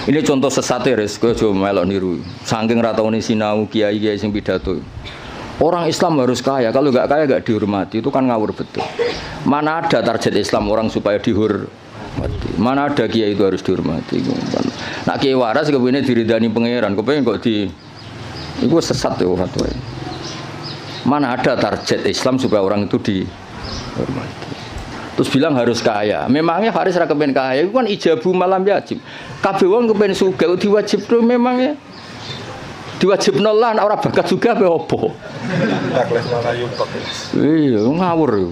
Ini contoh sesat ya, kowe aja melok niru. Saking ra taune sinau kiai-kiai sing pidato. Orang Islam harus kaya, kalau nggak kaya nggak dihormati, itu kan ngawur betul. Mana ada target Islam orang supaya dihormati? Mana ada kiai itu harus dihormati? Nak kiai waras kepengine diridani pangeran, kepengin kok di itu sesat ya fatwa. Mana ada target Islam supaya orang itu dihormati? Terus bilang harus kaya. Memangnya Faris ra kepen kaya, itu kan ijabu malam yajib. Kabeh wong kepen sugih diwajibno memangnya. Diwajibno lah ora bakat juga apa opo. Iya, ngawur yo.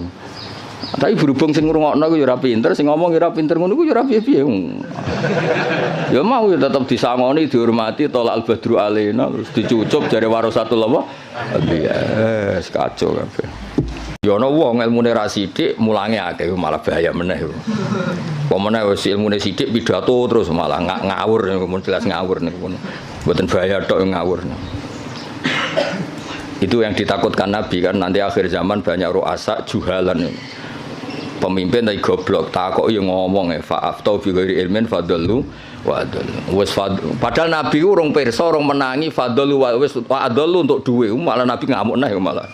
Tapi berhubung sing ngrungokno ku yo ora pinter, sing ngomong yo ora pinter ngono ku yo ora piye-piye. Ya mau ya tetep disangoni, dihormati, tolak al-badru alaina, terus dicucup jare warasatul apa? Iya, kacau kabeh. Ya ana wong ilmune ra sithik, mulange akeh malah bahaya meneh. Apa meneh wis ilmune sithik pidato terus malah ngawur, jelas ngawur niku. Mboten bahaya tok ngawur. Itu yang ditakutkan Nabi kan nanti akhir zaman banyak ru'asa juhalan. Pemimpin tapi goblok, takok yo ngomong fa'aftau bi ghairi ilmin fadallu wa adallu. Wis padahal Nabi urung pirsa, urung menangi fadallu wa wis adallu untuk duwe, malah Nabi ngamuk neh malah.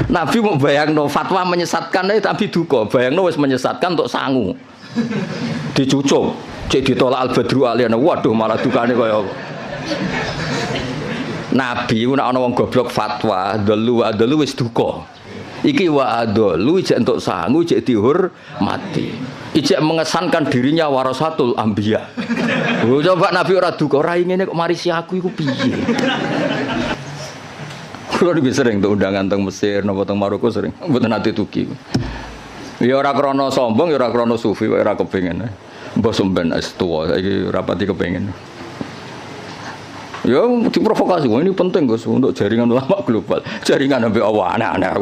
Nabi mau bayangno fatwa menyesatkan tapi duka, bayangno wis menyesatkan untuk sangu. Dicucuk, cek ditolak al-badru alaina. Waduh malah dukane kaya apa. Nabi nek ana wong goblok fatwa, dalu wis duka. Iki wa adalu ijek entuk sangu, ijek dihormati. Ijek mengesankan dirinya warasatul anbiya. Oh, coba Nabi ora duka, ora ngene kok marisi aku iku piye. Kulo lebih sering tuh undangan teng Mesir napa teng Maroko sering. Mboten nate tuki. Ya ora krana sombong, ya ora krana sufi, ora kepengin. Mbah sampean wis tuwa, saiki rapati kepengin. Ya diprovokasi, ini penting Gus untuk jaringan ulama global. Jaringan sampai Allah aneh-aneh.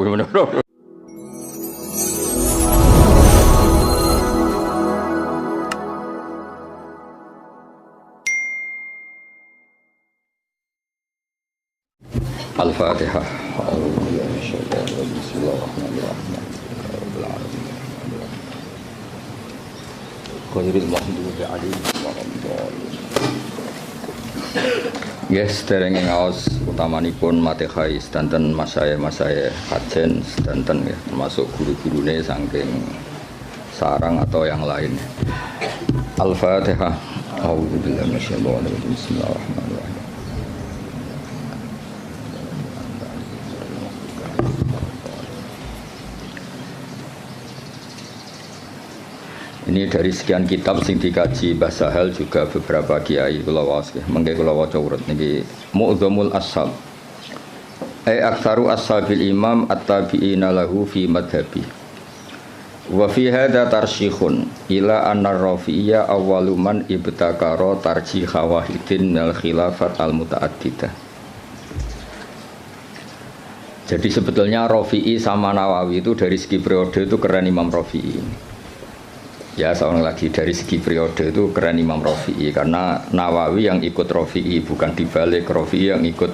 Al-Fatihah. Bismillahirrahmanirrahim. Qadril mahdubi alaihi wa sallam. Yes, derenge ngaos utamanipun Matehai sedanten masaya kajen sedanten ya, termasuk guru-gurune saking sarang atau yang lain. Al-Fatihah. A'udzubillahi minasyaitonir rajim. Bismillahirrahmanirrahim. Ini dari sekian kitab sing dikaji Mbah Sahal juga beberapa kiai kula waos nggih. Mengke kula waca urut niki Mu'dzamul Ashab. Aktsaru ashabil imam at-tabi'ina lahu fi madhhabi. Wa fi hadza tarsyikhun ila anna Rafi'iyya awwalu man ibtakara tarjih wahidin minal khilafat al-muta'addidah. Jadi sebetulnya Rafi'i sama Nawawi itu dari segi periode itu keren Imam Rafi'i. Ya seorang lagi dari segi periode itu keren Imam Rafi'i karena Nawawi yang ikut Rafi'i bukan dibalik Rafi'i yang ikut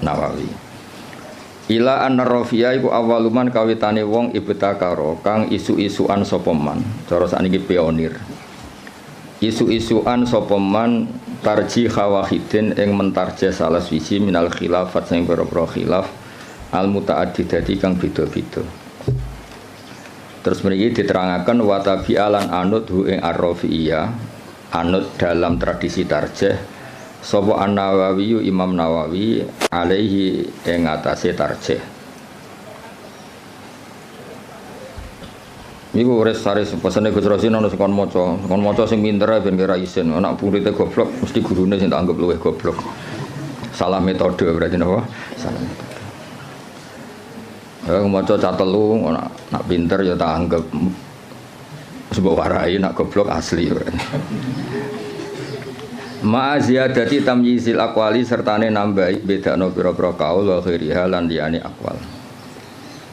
Nawawi. Ila anna Rafi'a iku awaluman kawitane wong ibtakara kang isu-isuan sapa man. Cara sakniki pionir. Isu-isuan sapa man tarjih wahidin ing mentarjih salah siji minal khilafat sing pira-pira khilaf al muta'addidati kang beda-beda. Terus mriki diterangaken wa tabi'alan anut hu ing ar-Rafi'iyah anut dalam tradisi tarjih sapa An-Nawawi Imam Nawawi alaihi ing atase tarjih. Niku res-res pesene Gus Rosin ana sekon maca sing pinter ben kira isin, anak muridé goblok mesti gurune sing tak anggap luwih goblok. Salah metode berarti napa? Salah metode. Ya maca catelu nak pinter ya tak anggap sebab warai nak goblok asli. Ma ziyadati tamyizil aqwali sertane nambahi bedakno pira-pira kaul wa ghairiha lan liyane aqwal.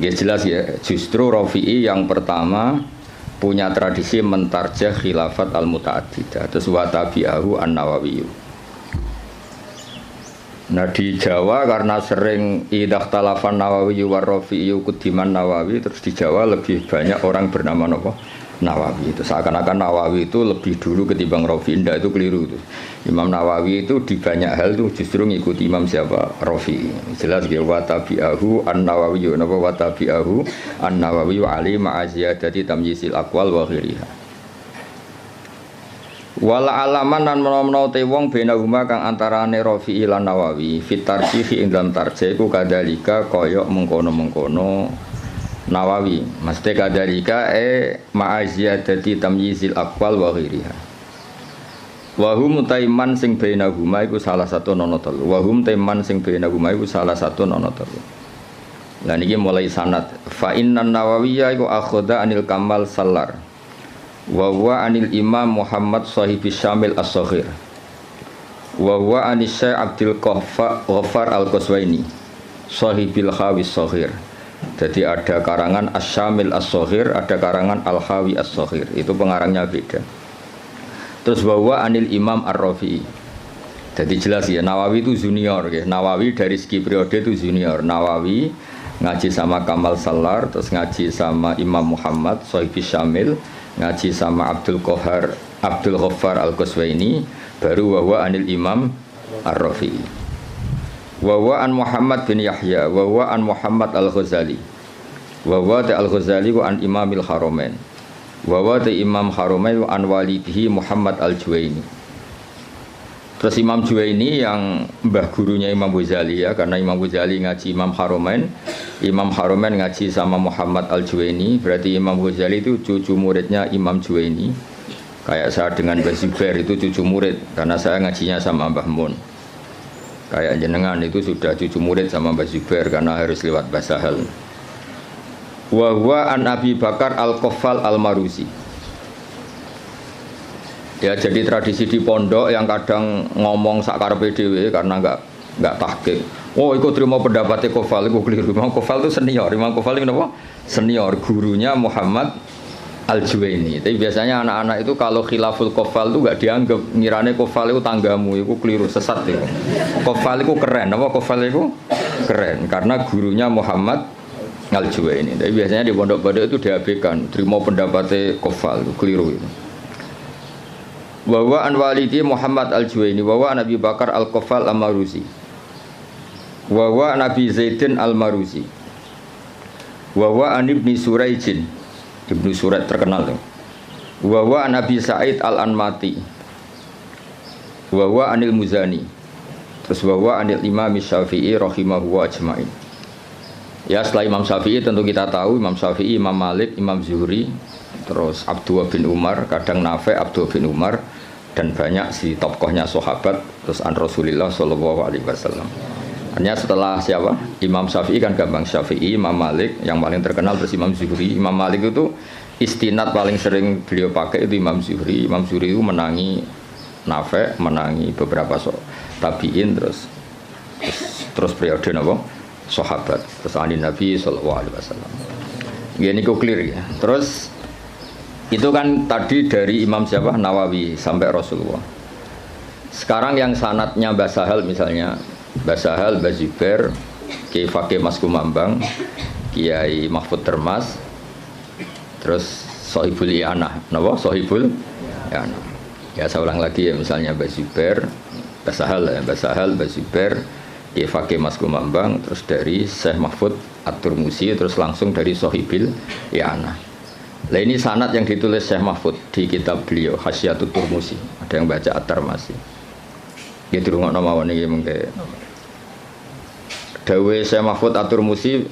Ya jelas ya, justru Rafi'i yang pertama punya tradisi mentarjah khilafat al-muta'addidah terus wa tabi'ahu an-Nawawi. Nah di Jawa karena sering idah talafan Nawawi war Rafi'i kudiman Nawawi terus di Jawa lebih banyak orang bernama apa? Nawawi. Itu seakan-akan Nawawi itu lebih dulu ketimbang Rafi. Indah, itu keliru itu. Imam Nawawi itu di banyak hal itu justru ngikuti Imam siapa? Rafi. Jelas ya wa tabi'ahu an-Nawawi wa tabi'ahu an-Nawawi wa ali ma'aziyadati tamyisil aqwal wa ghiriha. Wala alaman lan menawa te wong benahuma kang antarane Rafi lan Nawawi fit tarjih ing dalam tarjih ku kadalika kaya mengkono-mengkono Nawawi mesti kadalika ma'aziyadati tamyizil aqwal wa ghiriha. Wa hum taiman sing benahuma iku salah satu nono telu. Wa hum taiman sing benahuma iku salah satu nono telu. Lah niki mulai sanad fa innan Nawawiyya iku akhadha anil Kamal Sallar wa huwa anil Imam Muhammad Shahibis Syamil As-Saghir wa huwa anis Syekh Abdul Ghaffar Al-Qaswaini Shahibil Khawis Saghir. Jadi ada karangan As-Syamil As-Saghir, ada karangan Al-Khawi As-Saghir. Itu pengarangnya beda. Terus bahwa anil Imam Ar-Rafi'i. Jadi jelas ya, Nawawi itu junior ya. Nawawi dari segi periode itu junior. Nawawi ngaji sama Kamal Sallar, terus ngaji sama Imam Muhammad Shahibis Syamil, ngaji sama Abdul Ghaffar Al-Qaswaini, baru bahwa anil Imam Ar-Rafi'i. Wa an Muhammad bin Yahya wa an Muhammad Al-Ghazali wa Al-Ghazali wa an Imamil Haramain wa Imam Haramain wa an walidihi Muhammad Al-Juwaini. Terus Imam Juwaini yang mbah gurunya Imam Ghazali ya, karena Imam Ghazali ngaji Imam Haramain ngaji sama Muhammad Al-Juwaini, berarti Imam Ghazali itu cucu muridnya Imam Juwaini. Kayak saya dengan Mbah Zubair itu cucu murid, karena saya ngajinya sama Mbah Mun. Kayak jenengan itu sudah cucu murid sama Mbah Zubair karena harus lewat Mbah Sahal. Wa huwa an Abi Bakar Al-Qaffal Al-Maruzi. Ya, jadi tradisi di pondok yang kadang ngomong sakarepe dhewe karena enggak tahqiq. Oh, ikut terima pendapatnya Qaffal, itu keliru. Imam Qaffal itu senior. Imam Qaffal itu apa? Senior, gurunya Muhammad Al-Juwaini. Tapi biasanya anak-anak itu kalau khilaful Qaffal itu enggak dianggap, ngirane Qaffal itu tanggamu, itu keliru, sesat itu. Qaffal itu keren, apa Qaffal itu keren karena gurunya Muhammad Al-Juwaini. Tapi biasanya di pondok-pondok itu diabaikan, terima pendapatnya Qaffal, itu keliru itu. Wa an walidi Muhammad Al-Juwaini wa an Abi Bakar Al-Qaffal Al-Maruzi. Wa Nabi Zaidin Al-Maruzi. Wa an Ibni Suraijin. Ibnu Surat terkenal tuh. Wa Nabi Sa'id Al-Anmati. Wa anil Muzani. Terus wa anil Imam Syafi'i rahimahu wa ajmain. Ya, setelah Imam Syafi'i tentu kita tahu Imam Syafi'i, Imam Malik, Imam Zuhri, terus Abdullah bin Umar, kadang Nafi' Abdullah bin Umar, dan banyak si tokohnya sahabat, terus an Rasulullah sallallahu alaihi wasallam. Hanya setelah siapa? Imam Syafi'i kan gampang, Syafi'i, Imam Malik yang paling terkenal, terus Imam Zuhri. Imam Malik itu istinad paling sering beliau pakai itu Imam Zuhri. Imam Zuhri itu menangi Nafi', menangi beberapa tabi'in, terus periode napa? Sahabat, terus anin Nabi sallallahu alaihi wasallam. Ini kok clear ya. Terus itu kan tadi dari Imam siapa? Nawawi sampai Rasulullah. Sekarang yang sanadnya Mbah Sahal misalnya, Mbah Sahal, Mbah Zubair, Kiai Fakih Mas Kumambang, Kiai Mahfud Termas, terus Sohibul I'anah, napa? Sohibul I'anah. Ya saya ulang lagi ya, misalnya Mbah Zubair, Mbah Sahal ya, Mbah Sahal, Mbah Zubair, Kiai Fakih Mas Kumambang, terus dari Syekh Mahfud At-Turmusi, terus langsung dari Sohibul I'anah. Nah ini sanad yang ditulis Syekh Mahfud di kitab beliau Hasyiatut Turmusi. Ada yang baca At-Tarmasi. Ya dirungokno mawon iki mengke. Dawe Syekh Mahfud At-Turmusi,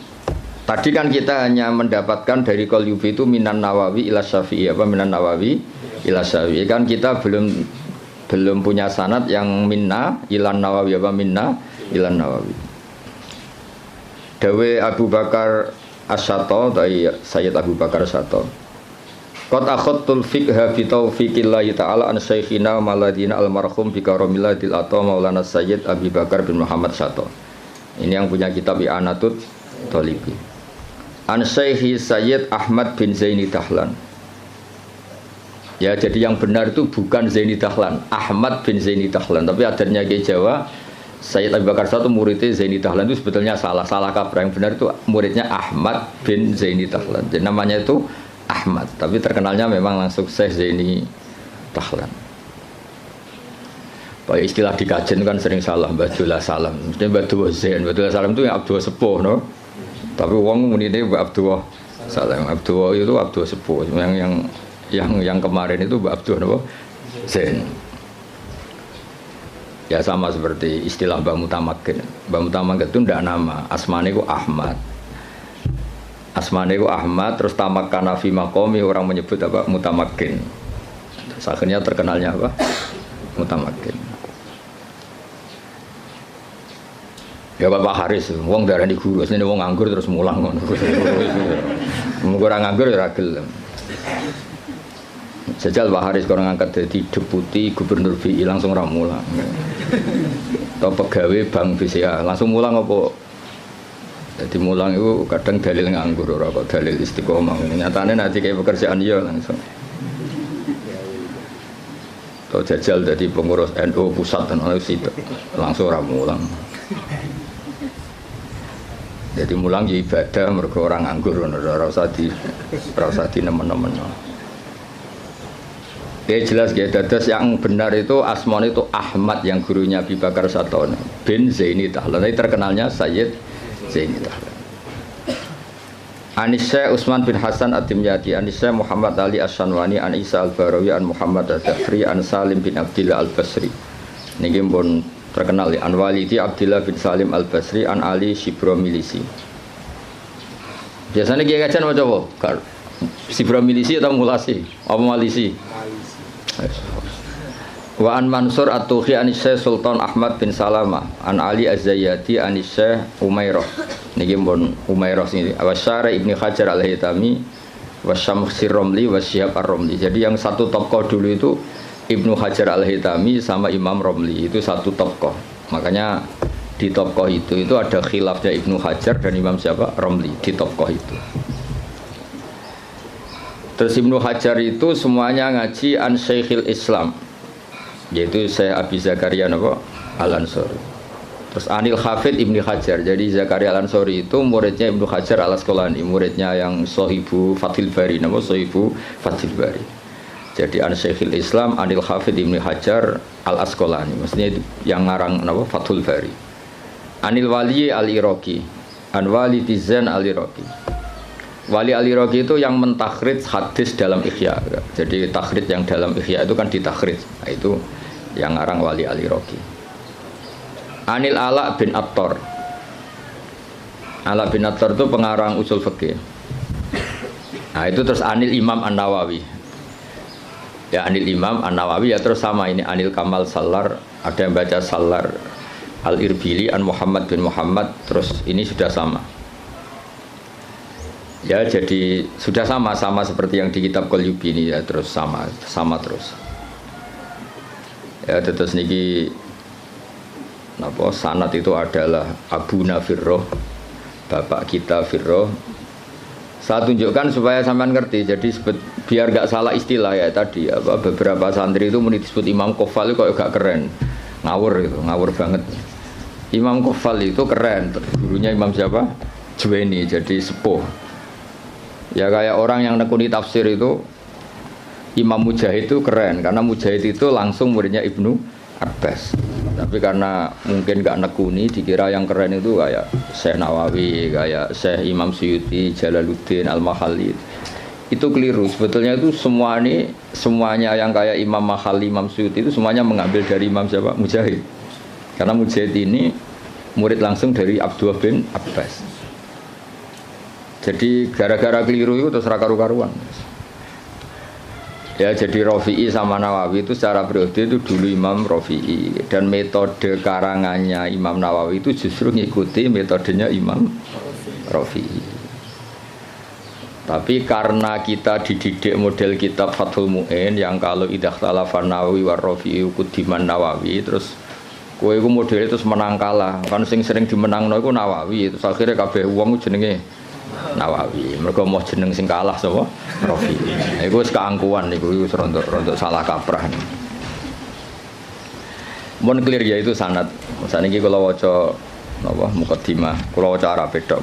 tadi kan kita hanya mendapatkan dari Qalyubi itu minan Nawawi ila Syafi'i, apa minan Nawawi ila Syafi'i, kan kita belum punya sanad yang minna ilan Nawawi, apa minna ilan Nawawi. Dawe Abu Bakar As-Sato dari Sayyid Abu Bakar As-Sato, qad akhadtul fiqha bi taufiqillahi ta'ala an syekhina maladina almarhum bi karamillatil ata Maulana Sayyid Abi Bakar bin Muhammad Sato. Ini yang punya kitab I'anatut Thalibi. An Syekhi Sayyid Ahmad bin Zaini Dahlan. Ya, jadi yang benar itu bukan Zaini Dahlan, Ahmad bin Zaini Dahlan, tapi adanya ke Jawa Sayyid Abu Bakar Sato muridnya Zaini Dahlan itu sebetulnya salah kaprah. Yang benar itu muridnya Ahmad bin Zaini Dahlan. Jadi namanya itu Ahmad, tapi terkenalnya memang langsung Syekh Zaini Dahlan. Pak istilah di kajian kan sering salah, Abdullah Salam. Mesti Abdullah Zain, Abdullah Salam itu yang Abdullah Sepuh, no? Tapi wong muni ini Abdullah Salam. Abdullah itu Abdullah Sepuh. Yang kemarin itu Abdullah no? Zain. Ya sama seperti istilah Mbah Mutamakin. Mbah Mutamakin itu ndak nama, asmane itu Ahmad. Asmane itu Ahmad, terus tamakkana fi maqami, orang menyebut apa? Mutamakin. Terus akhirnya terkenalnya apa? Mutamakin. Ya Bapak Haris, wong darani guru, asline wong nganggur terus mulang ngono. Mung ora nganggur ya ora gelem. Jajal Pak Haris kalau ngangkat jadi deputi gubernur BI langsung ora mulang. Atau pegawai bank BCA langsung mulang apa? Jadi mulang itu kadang dalil nganggur ora kok dalil istiqomah. Nyatane nanti kayak pekerjaan ya langsung. Atau jajal jadi pengurus NU pusat dan langsung ora mulang. Jadi mulang ya ibadah mergo orang nganggur ora usah di nemen-nemen. Ya jelas ya, dados yang benar itu asmane itu Ahmad yang gurunya Abi Bakar Satono bin Zaini Dahlan. Tapi terkenalnya Sayyid Zaini Dahlan. Anisya Utsman bin Hasan At-Timyati, Anisya Muhammad Ali As-Sanwani, An Isa Al-Barawi, An Muhammad Ad-Dafri, An Salim bin Abdillah Al-Basri. Niki pun terkenal ya, An Walidi Abdillah bin Salim Al-Basri, An Ali Shibro Milisi. Biasanya kiai kajian macam apa? Shibro Milisi atau Mulasi? Apa Malisi? Wa an Mansur At-Tuhi an Syekh Sultan Ahmad bin Salamah, An Ali Az-Zayyati an Syekh Umairah. Niki pun Umairah sini. Wa Syara Ibnu Hajar Al-Haytami wa Syamsir Romli wa Syihab Ar-Romli. Jadi yang satu tokoh dulu itu Ibnu Hajar Al-Haytami sama Imam Romli, itu satu tokoh. Makanya di tokoh itu ada khilafnya Ibnu Hajar dan Imam siapa? Romli di tokoh itu. Terus Ibnu Hajar itu semuanya ngaji an Syekhil Islam, yaitu Syekh Abi Zakaria Al-Ansori. Terus Anil Hafid Ibnu Hajar. Jadi Zakaria Al-Ansori itu muridnya Ibnu Hajar Al-Asqalani, muridnya yang Sohibu Fathil Bari, Sohibu Fathil Bari. Jadi an Syekhil Islam Anil Hafid Ibnu Hajar Al-Asqalani, maksudnya yang ngarang Fathul Bari. Anil Wali Al-Iraqi, An Wali Tizan Al-Iraqi. Wali Al-Iraqi itu yang mentakhrij hadis dalam Ihya. Jadi takhrij yang dalam Ihya itu kan ditakhrij. Nah, itu yang ngarang Wali Al-Iraqi. Anil Ala bin Attar. Ala bin Attar itu pengarang usul fikih. Nah, itu terus Anil Imam An-Nawawi. Ya Anil Imam An-Nawawi ya terus sama ini Anil Kamal Salar, ada yang baca Salar Al-Irbili An Muhammad bin Muhammad, terus ini sudah sama. Ya jadi sudah sama seperti yang di kitab Qalyubi ini ya, terus sama terus. Ya terus niki napa sanad itu adalah Abu Nafirroh, bapak kita Firroh. Saya tunjukkan supaya sampean ngerti. Jadi biar gak salah istilah ya tadi apa beberapa santri itu disebut Imam Qofal itu kok gak keren. Ngawur banget. Imam Qofal itu keren, gurunya Imam siapa? Juwaini, jadi sepuh. Ya kayak orang yang nekuni tafsir itu Imam Mujahid itu keren karena Mujahid itu langsung muridnya Ibnu Abbas. Tapi karena mungkin gak nekuni dikira yang keren itu kayak Syekh Nawawi, kayak Syekh Imam Suyuti, Jalaluddin Al-Mahalli. Itu keliru. Sebetulnya itu semuanya yang kayak Imam Mahalli, Imam Suyuti itu semuanya mengambil dari Imam siapa? Mujahid. Karena Mujahid ini murid langsung dari Abdullah bin Abbas. Jadi gara-gara keliru itu terus karu-karuan. Ya jadi Rafi'i sama Nawawi itu secara periode itu dulu Imam Rafi'i, dan metode karangannya Imam Nawawi itu justru ngikuti metodenya Imam Rafi'i. Tapi karena kita dididik model kitab Fathul Mu'in yang kalau idza khalafan Nawawi war Rafi'i kudiman Nawawi, terus kowe iku model itu menang kalah. Kan sing sering dimenangno iku Nawawi, terus akhirnya kabeh wong jenenge Nawawi. Mereka mau jeneng sing kalah sapa? Rafi. Iku wis keangkuhan niku wis rontok salah kaprah. Mun clear ya itu sanad. Saniki kula waca napa mukadimah, kula waca Arab tok.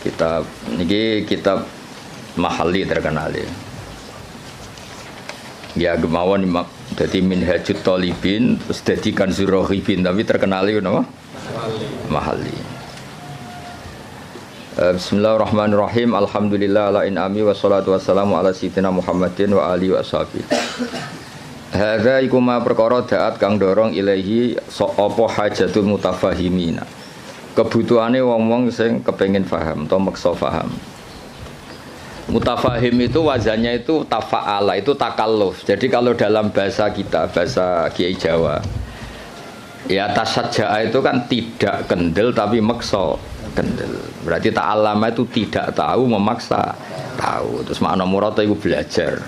Kitab niki kitab mahalli terkenal ya. Ya gemawon dadi minhajut talibin terus dadi kanzur rohibin tapi terkenal itu napa? Mahalli. Bismillahirrahmanirrahim. Alhamdulillah ala in'ami wassalatu wassalamu ala sayyidina Muhammadin wa alihi wa sahbihi. Hadza iku ma perkara daat kang dorong ilahi apa hajatul mutafahimina. Kebutuhane wong-wong sing kepengin paham atau maksa paham. Mutafahim itu wazannya itu tafa'ala, itu takalluf. Jadi kalau dalam bahasa kita, bahasa Kiai Jawa, ya tasajja'a itu kan tidak kendel tapi maksa kendel. Berarti ta'allama itu tidak tahu memaksa tahu. Terus makna murad itu belajar.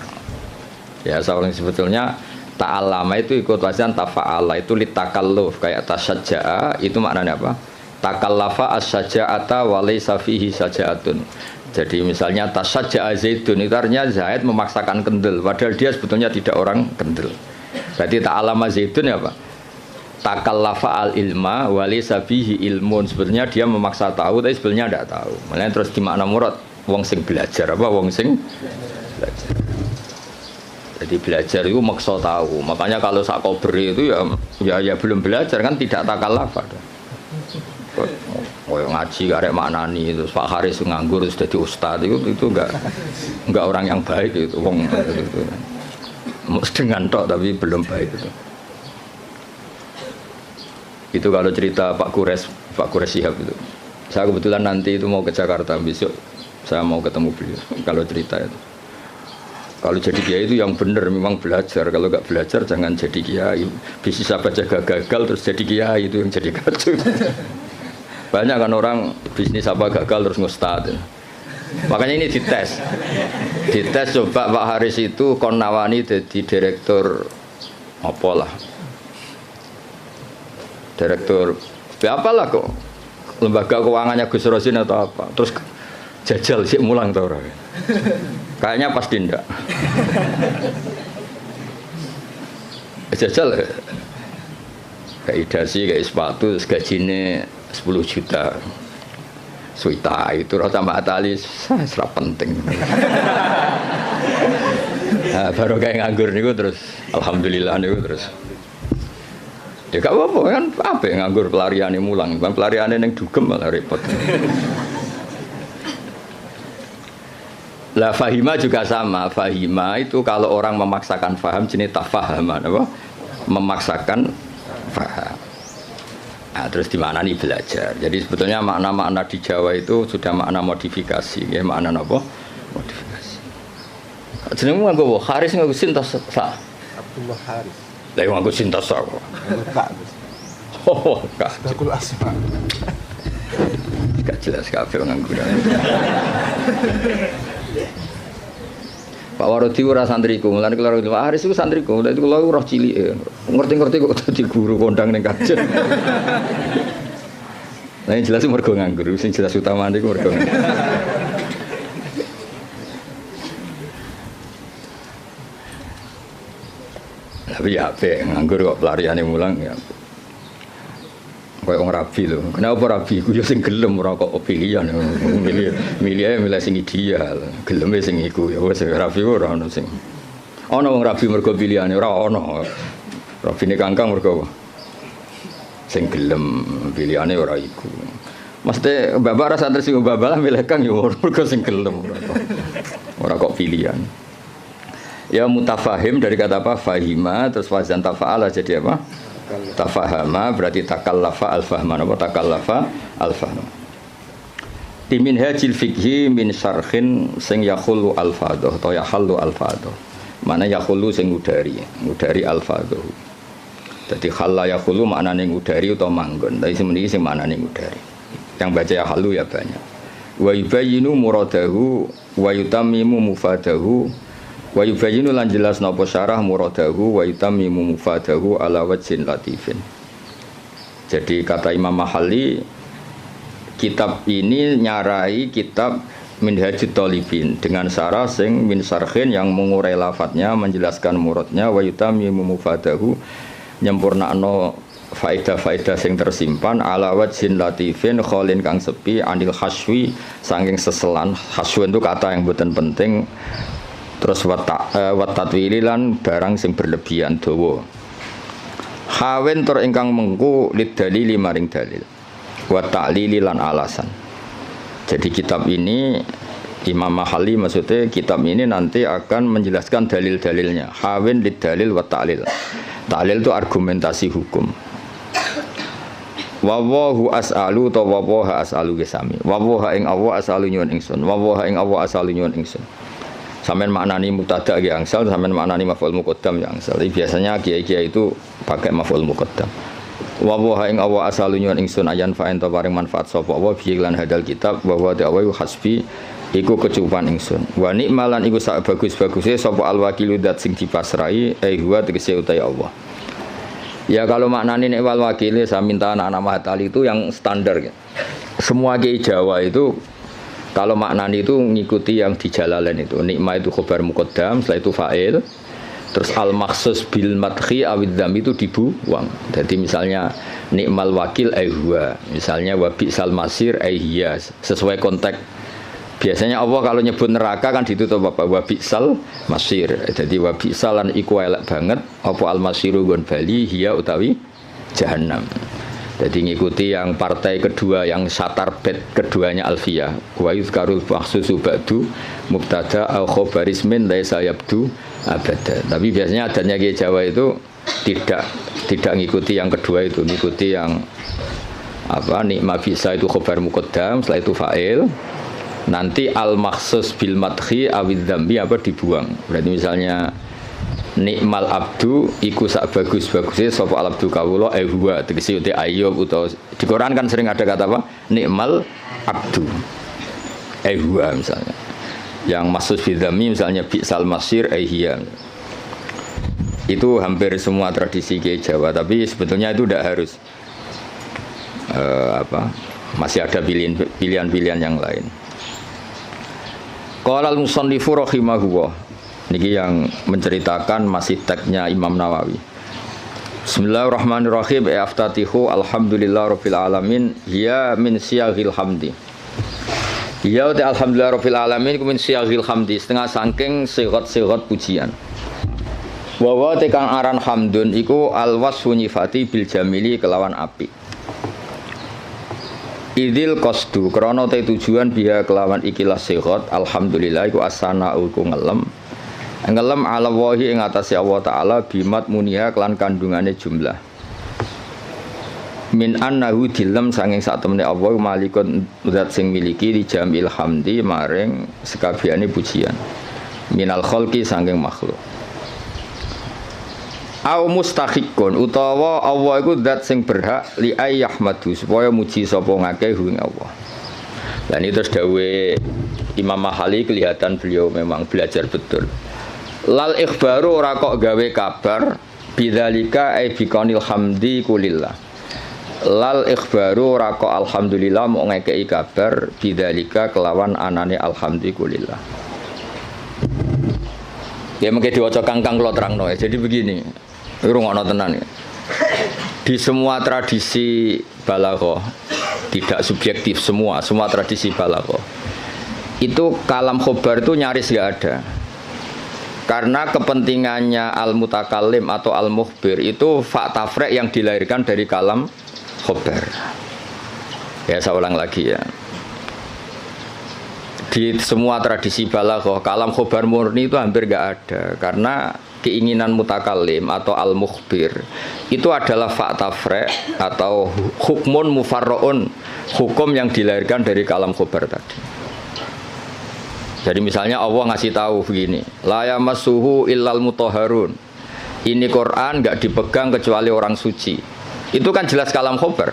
Ya soalnya sebetulnya ta'allama itu ikut wazan tafa'ala, itu litakalluf. Kayak tasajja'a itu maknanya apa? Takallafa as-saja'ata wa laysa fihi saja'atun. Jadi misalnya tasajja'a Zaidun itu artinya Zaid memaksakan kendel padahal dia sebetulnya tidak orang kendel. Berarti ta'allama Zaidun ya Pak? Takallafa al-ilma wa laysa fihi ilmun. Sebenarnya dia memaksa tahu tapi sebenarnya tidak tahu. Makanya terus di makna murad wong sing belajar apa wong sing belajar. Jadi belajar itu maksa tahu. Makanya kalau sak kober itu ya belum belajar kan tidak takallafa. Oh ngaji karek maknani itu Pak Haris nganggur sudah jadi ustad itu enggak orang yang baik itu wong itu. Dengan tok tapi belum baik itu. Itu kalau cerita Pak Kures Shihab itu. Saya kebetulan nanti itu mau ke Jakarta besok. Saya mau ketemu beliau. Kalau cerita itu. Kalau jadi kiai itu yang benar memang belajar. Kalau enggak belajar jangan jadi kiai. Bisnis apa jaga gagal terus jadi kiai itu yang jadi kacau. Banyak kan orang bisnis apa gagal terus ngustad. Makanya ini dites. Dites coba Pak Haris itu kon nawani jadi direktur apalah. Direktur apalah kok. Lembaga keuangannya Gus Rosin atau apa. Terus jajal sih mulang tau orang. Kayaknya pasti ndak. Jajal kayak idasi kayak sepatu gajinya 10 juta suita itu rata mbak Atali serap penting. Nah, baru kayak nganggur niku terus alhamdulillah niku terus ya gak apa-apa kan apa yang nganggur pelarian mulang bang pelarian yang dugem malah repot. Lah fahima juga sama. Fahima itu kalau orang memaksakan faham jenis tafahaman apa memaksakan faham. Nah, terus di mana nih belajar. Jadi sebetulnya makna-makna di Jawa itu sudah makna modifikasi, ya makna apa? Modifikasi. Jenengmu nganggo Haris nganggo sintas sa. Abdullah Haris. Lah yang nganggo sintas sa kok. Kak. Oh, Kak. Sakul asma. Gak jelas kabeh nganggo. Pak Warodi ora santriku, mulane kula Pak Haris iku santriku, lha itu kula roh cilike. Ngerti-ngerti kok dadi guru kondang ning kajen. Lah yang jelas mergo nganggur, sing jelas utamane iku mergo. Tapi ya apik nganggur kok pelariane mulang ya. Kayak orang rabi loh. Kenapa rabi? Aku ya sing gelem ora kok pilihan. Milih sing ideal. Geleme sing iku ya wis rabi ora ono sing. Ono wong rabi mergo pilihane ora ono. Rabine kangkang mergo sing gelem pilihane ora iku. Mesti bapak rasa tersinggung bapak lah milih kang ya mergo sing gelem ora kok pilihan. Ya mutafahim dari kata apa? Fahima terus wazan tafa'ala jadi apa? Tafahama berarti takallafa al-fahma apa takallafa al-fahma. Di minhajil fikhi min syarhin sing yakhulu al-fadhah atau yahallu al-fadhah. Mana yakhulu sing ngudari al-fadhah. Dadi khalla yakhulu maknane ngudari utawa manggon. Tapi semeniki sing maknane ngudari. Yang baca yahallu ya banyak. Wa yubayyinu muradahu wa yutammimu mufadahu. Wa yubayyinu lan jelas napa syarah muradahu wa yutammimu mufadahu ala wajhin latifin. Jadi kata Imam Mahalli kitab ini nyarai kitab Minhajut Talibin dengan syarah sing min syarhin yang mengurai lafadznya menjelaskan muradnya wa yutammimu mufadahu nyempurnakno faedah-faedah sing tersimpan ala wajhin latifin kholin kang sepi anil haswi saking seselan. Haswen itu kata yang bukan penting. Terus watatwili lan barang sing berlebihan dawa. Hawen tur ingkang mengku lid dalili maring dalil. Wa ta'lili lan alasan. Jadi kitab ini Imam Mahali maksudnya kitab ini nanti akan menjelaskan dalil-dalilnya. Hawin lid dalil wa ta'lil. Ta'lil itu argumentasi hukum. Wa wahu as'alu ta wa waha as'alu gesami. Wa waha ing Allah as'alu nyuwun ingsun. Wa waha ing Allah as'alu nyuwun ingsun. Sampeyan maknani mubtada ge angsal, sampeyan maknani maf'ul muqaddam ya angsal. Biasanya kiai-kiai itu pakai maf'ul muqaddam. Wa waha ing Allah as'alu nyuwun ingsun ayan fa ento paring manfaat sapa wa bi lan hadal kitab wa wa ta'awu hasbi iku kecukupan ingsun. Wa nikmalan iku sak bagus-baguse sapa al-wakilu dat sing dipasrai huwa tegese utai Allah. Ya kalau maknane nek wal wakile saya minta anak-anak Mahatali itu yang standar ya. Semua kiai Jawa itu kalau maknane itu ngikuti yang di Jalalain itu. Nikmah itu khabar muqaddam, setelah itu fa'il. Terus al-makhsus bil madhi awid dzam itu dibuang. Jadi misalnya nikmal wakil huwa, misalnya wa bi'sal masir hiya, sesuai konteks. Biasanya Allah kalau nyebut neraka kan ditutup apa? Wa bi'sal masir. Jadi wa bi'salan iku elek banget apa al-masiru gon bali hiya utawi jahannam. Jadi ngikuti yang partai kedua yang satar bed keduanya Alfiyah. Wa yuzkarul makhsusu ba'du mubtada au khabaris min laisa yabdu abada. Tapi biasanya adanya Kiai Jawa itu tidak ngikuti yang kedua itu, ngikuti yang apa? Nikma bisa itu khabar muqaddam, setelah itu fa'il. Nanti al-makhsus bil madhi awid dzambi apa dibuang. Berarti misalnya nikmal abdu iku sak bagus-bagusnya sapa al abdu kawula huwa tegese uti Ayub utawa di Quran kan sering ada kata apa? Nikmal abdu huwa misalnya. Yang makhsus bil dzambi misalnya bi'sal masir hiya. Itu hampir semua tradisi Kiai Jawa, tapi sebetulnya itu tidak harus. Masih ada pilihan-pilihan yang lain. Qala al-musannifu rahimahullah. Niki yang menceritakan masih teksnya Imam Nawawi. Bismillahirrahmanirrahim. Aftatihu alhamdulillahirabbil alamin ya min siyaghil hamdi. Ya ta alhamdulillahirabbil alamin ku min siyaghil hamdi, setengah saking sigat-sigat pujian. Wa wa tekang aran hamdun iku alwasfu nyifati bil jamili kelawan apik. Idil qasdu krana te tujuan biha kelawan ikilah sigat alhamdulillah iku asana iku ngelem ala wahi ing atase Allah taala bimat muniha kelan kandungane jumlah min annahu dilem sanging sak temene Allah malikun zat sing miliki di jamil hamdi maring sekabehane pujian minal khalqi sanging makhluk au mustahiqun utawa Allah iku zat sing berhak li ayyahmadu supaya muji sapa ngakeh ing Allah. Dan itu terus dawuhe Imam Mahali kelihatan beliau memang belajar betul. Lal ikhbaru ora kok gawe kabar bidzalika ai biqanil hamdi kulillah. Lal ikhbaru ora kok alhamdulillah mau ngekeki kabar bidzalika kelawan anane alhamdulillah. Ya mengke diwaca kangkang kula terangno ya. Jadi begini. Rungokno tenan ya. Di semua tradisi balaghah tidak subjektif semua tradisi balaghah. Itu kalam khobar itu nyaris enggak ada. Karena kepentingannya al-mutakallim atau al-mukhbir itu fakta frek yang dilahirkan dari kalam khobar. Ya saya ulang lagi ya. Di semua tradisi balaghah kalam khobar murni itu hampir enggak ada karena keinginan mutakallim atau al-mukhbir itu adalah fakta frek atau hukmun mufarra'un, hukum yang dilahirkan dari kalam khobar tadi. Jadi misalnya Allah ngasih tahu begini, la yamassuhu illal mutahharun. Ini Quran enggak dipegang kecuali orang suci. Itu kan jelas kalam khobar.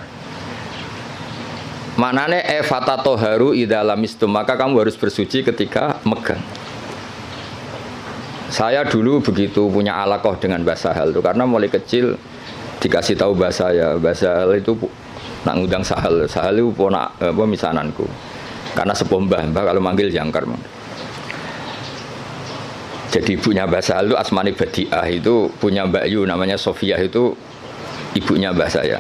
Maknane fatatoharu idza lamistum, maka kamu harus bersuci ketika megang. Saya dulu begitu punya alaqah dengan Mbah Sahal itu karena mulai kecil dikasih tahu Mbah Sahal itu nak ngundang Sahal itu ponak misananku. Karena sepuh Mbah kalau manggil jangkar. Jadi ibunya Mbah Sahal itu Asmani Badiah itu punya Mbak Yu namanya Sofia itu ibunya mbah saya.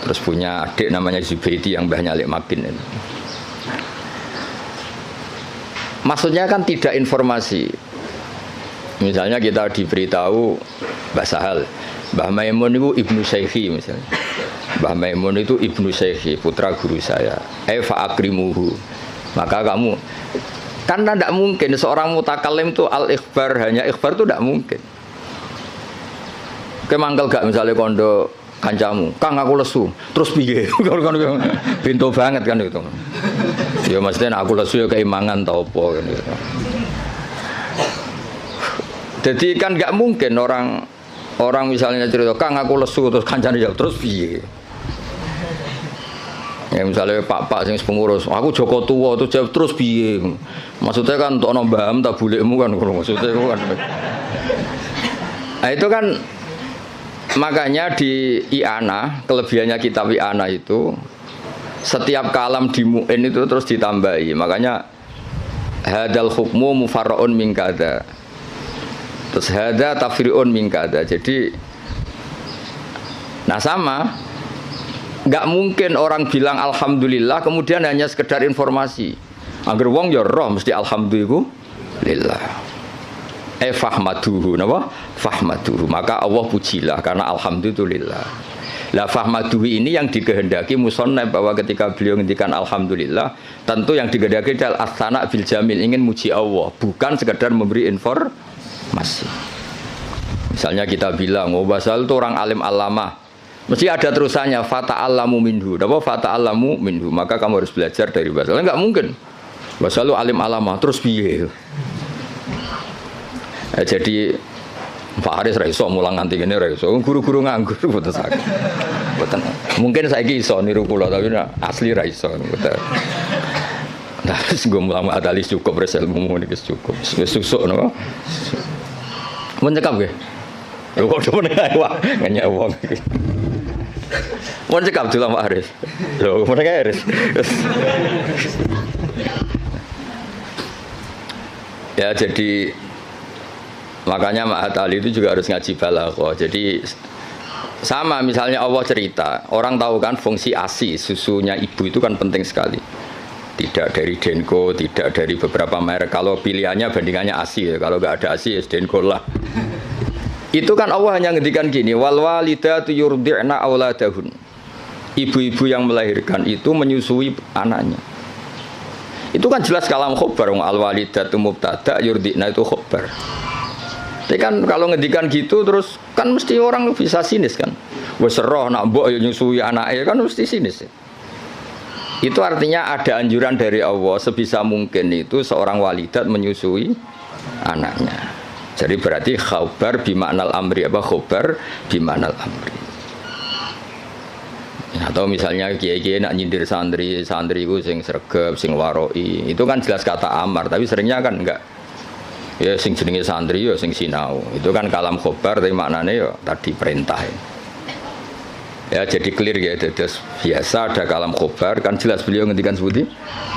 Terus punya adik namanya Zubaidi yang mbahnya Alik Makin. Maksudnya kan tidak informasi. Misalnya kita diberitahu Mbah Sahal, Mbah Maimun itu ibnu Syekhi misalnya. Mbah Maimun itu ibnu Syekhi, putra guru saya. Fa akrimuhu. Maka kamu, karena tidak mungkin seorang mutakalim itu al-ikhbar, hanya ikhbar itu tidak mungkin. Kemangkel gak misalnya kondo kancamu, Kang aku lesu, terus piye? Pintu banget kan itu. Ya maksudnya aku lesu ya keimangan tau apa kan gitu. Jadi kan nggak mungkin orang misalnya cerita, Kang aku lesu terus kancane jawab terus piye? Ya misalnya Pak sing pengurus, aku Joko Tua terus jawab terus piye? Maksudnya kan untuk nombam tak bulikmu kan maksudnya kan. Nah itu kan makanya di I'anah, kelebihannya kitab I'anah itu setiap kalam di mu'in itu terus ditambahi. Makanya hadal hukmu mufarra'un min kada. Terus hada tafri'un min kada. Jadi nah sama, nggak mungkin orang bilang alhamdulillah kemudian hanya sekedar informasi. Agar wong ya roh mesti alhamdulillah. Fahmaduhu, napa? Fahmaduhu. Maka Allah pujilah karena alhamdulillah. Lah fahmaduhu ini yang dikehendaki musannaf bahwa ketika beliau ngendikan alhamdulillah, tentu yang dikehendaki adalah as-sana bil jamil, ingin muji Allah, bukan sekedar memberi informasi. Misalnya kita bilang, oh Basal itu orang alim alamah, mesti ada terusannya fata'allamu minhu. Napa fata'allamu minhu? Maka kamu harus belajar dari Basal. Enggak mungkin. Basal itu alim alamah terus piye? Jadi Pak Haris raiso mulang nganti ngene raiso. Guru-guru nganggur mboten saged. Mboten. Mungkin saiki iso niru kula tapi asli raiso mboten. Nah, wis nggo mulang adalis cukup res ilmu niki cukup. Wis susuk napa? Mun cekap nggih. Lho kok meneng ae wae ngenyek wong iki. Mun cekap dulu Pak Haris. Lho meneng ae Haris. Ya jadi makanya Ma'at Ali itu juga harus ngaji balaghah. Jadi sama misalnya Allah cerita, orang tahu kan fungsi ASI, susunya ibu itu kan penting sekali. Tidak dari Denko, tidak dari beberapa merek. Kalau pilihannya bandingannya ASI ya. Kalau nggak ada ASI ya Denko lah. Itu kan Allah hanya ngendikan gini, wal walidatu yurdi'na auladahun. Ibu-ibu yang melahirkan itu menyusui anaknya. Itu kan jelas kalam khobar, al walidatu mubtada yurdi'na itu khobar. Tapi kan kalau ngedikan gitu terus kan mesti orang bisa sinis kan. Wes roh nak mbok yo nyusui anake kan mesti sinis. Itu artinya ada anjuran dari Allah sebisa mungkin itu seorang walidat menyusui anaknya. Jadi berarti khabar bimaknal amri apa khabar bimaknal amri. Atau misalnya kiai-kiai nak nyindir santri itu sing sregep, sing waroi, itu kan jelas kata amar, tapi seringnya kan enggak. Ya sing jenenge santri ya sing sinau. Itu kan kalam khobar tapi maknanya ya tadi perintah. Ya jadi clear ya, terus biasa ada kalam khobar kan jelas beliau ngendikan seperti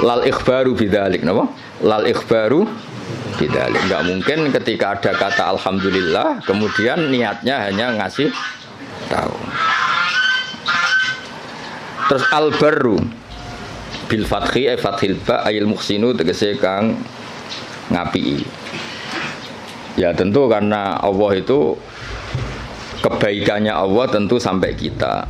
lal ikhbaru bidzalik napa? Lal ikhbaru bidzalik. Enggak mungkin ketika ada kata alhamdulillah kemudian niatnya hanya ngasih tahu. Terus al-barru bil fathi fathil ba ayil muhsinu tegese kang ngapi. Ya tentu karena Allah itu kebaikannya Allah tentu sampai kita.